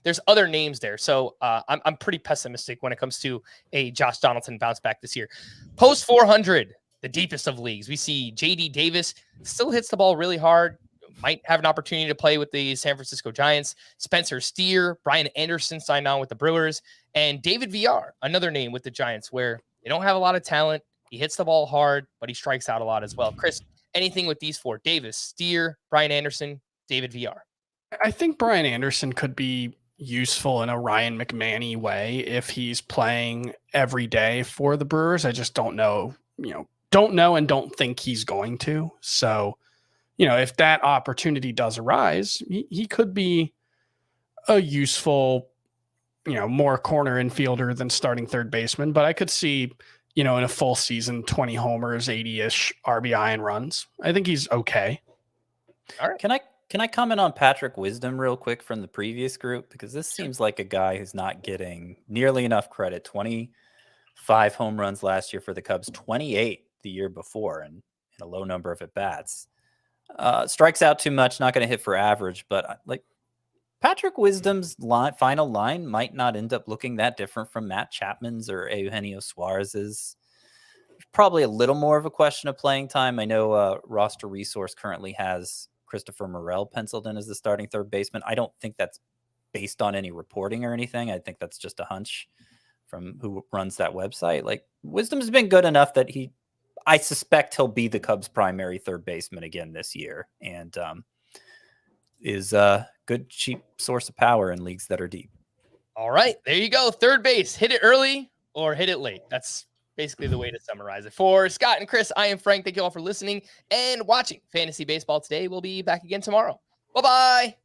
There's other names there. So I'm pretty pessimistic when it comes to a Josh Donaldson bounce back this year. Post 400, the deepest of leagues. We see JD Davis still hits the ball really hard. Might have an opportunity to play with the San Francisco Giants. Spencer Steer, Brian Anderson signed on with the Brewers, and David Villar, another name with the Giants where they don't have a lot of talent. He hits the ball hard, but he strikes out a lot as well. Chris, anything with these four? Davis, Steer, Brian Anderson, David Villar. I think Brian Anderson could be useful in a Ryan McMahon way if he's playing every day for the Brewers. I just don't know and don't think he's going to. So, if that opportunity does arise, he could be a useful, more corner infielder than starting third baseman. But I could see, in a full season, 20 homers, 80-ish RBI and runs. I think he's okay. All right. Can I comment on Patrick Wisdom real quick from the previous group? Because this seems like a guy who's not getting nearly enough credit. 25 home runs last year for the Cubs, 28 the year before, and a low number of at-bats. Strikes out too much, not going to hit for average, but like Patrick Wisdom's final line might not end up looking that different from Matt Chapman's or Eugenio Suarez's. Probably a little more of a question of playing time. I know Roster Resource currently has Christopher Morel penciled in as the starting third baseman. I don't think that's based on any reporting or anything. I think that's just a hunch from who runs that website. Like Wisdom's been good enough that I suspect he'll be the Cubs' primary third baseman again this year, and is a good, cheap source of power in leagues that are deep. All right, there you go. Third base, hit it early or hit it late. That's basically the way to summarize it. For Scott and Chris, I am Frank. Thank you all for listening and watching Fantasy Baseball today. We'll be back again tomorrow. Bye-bye.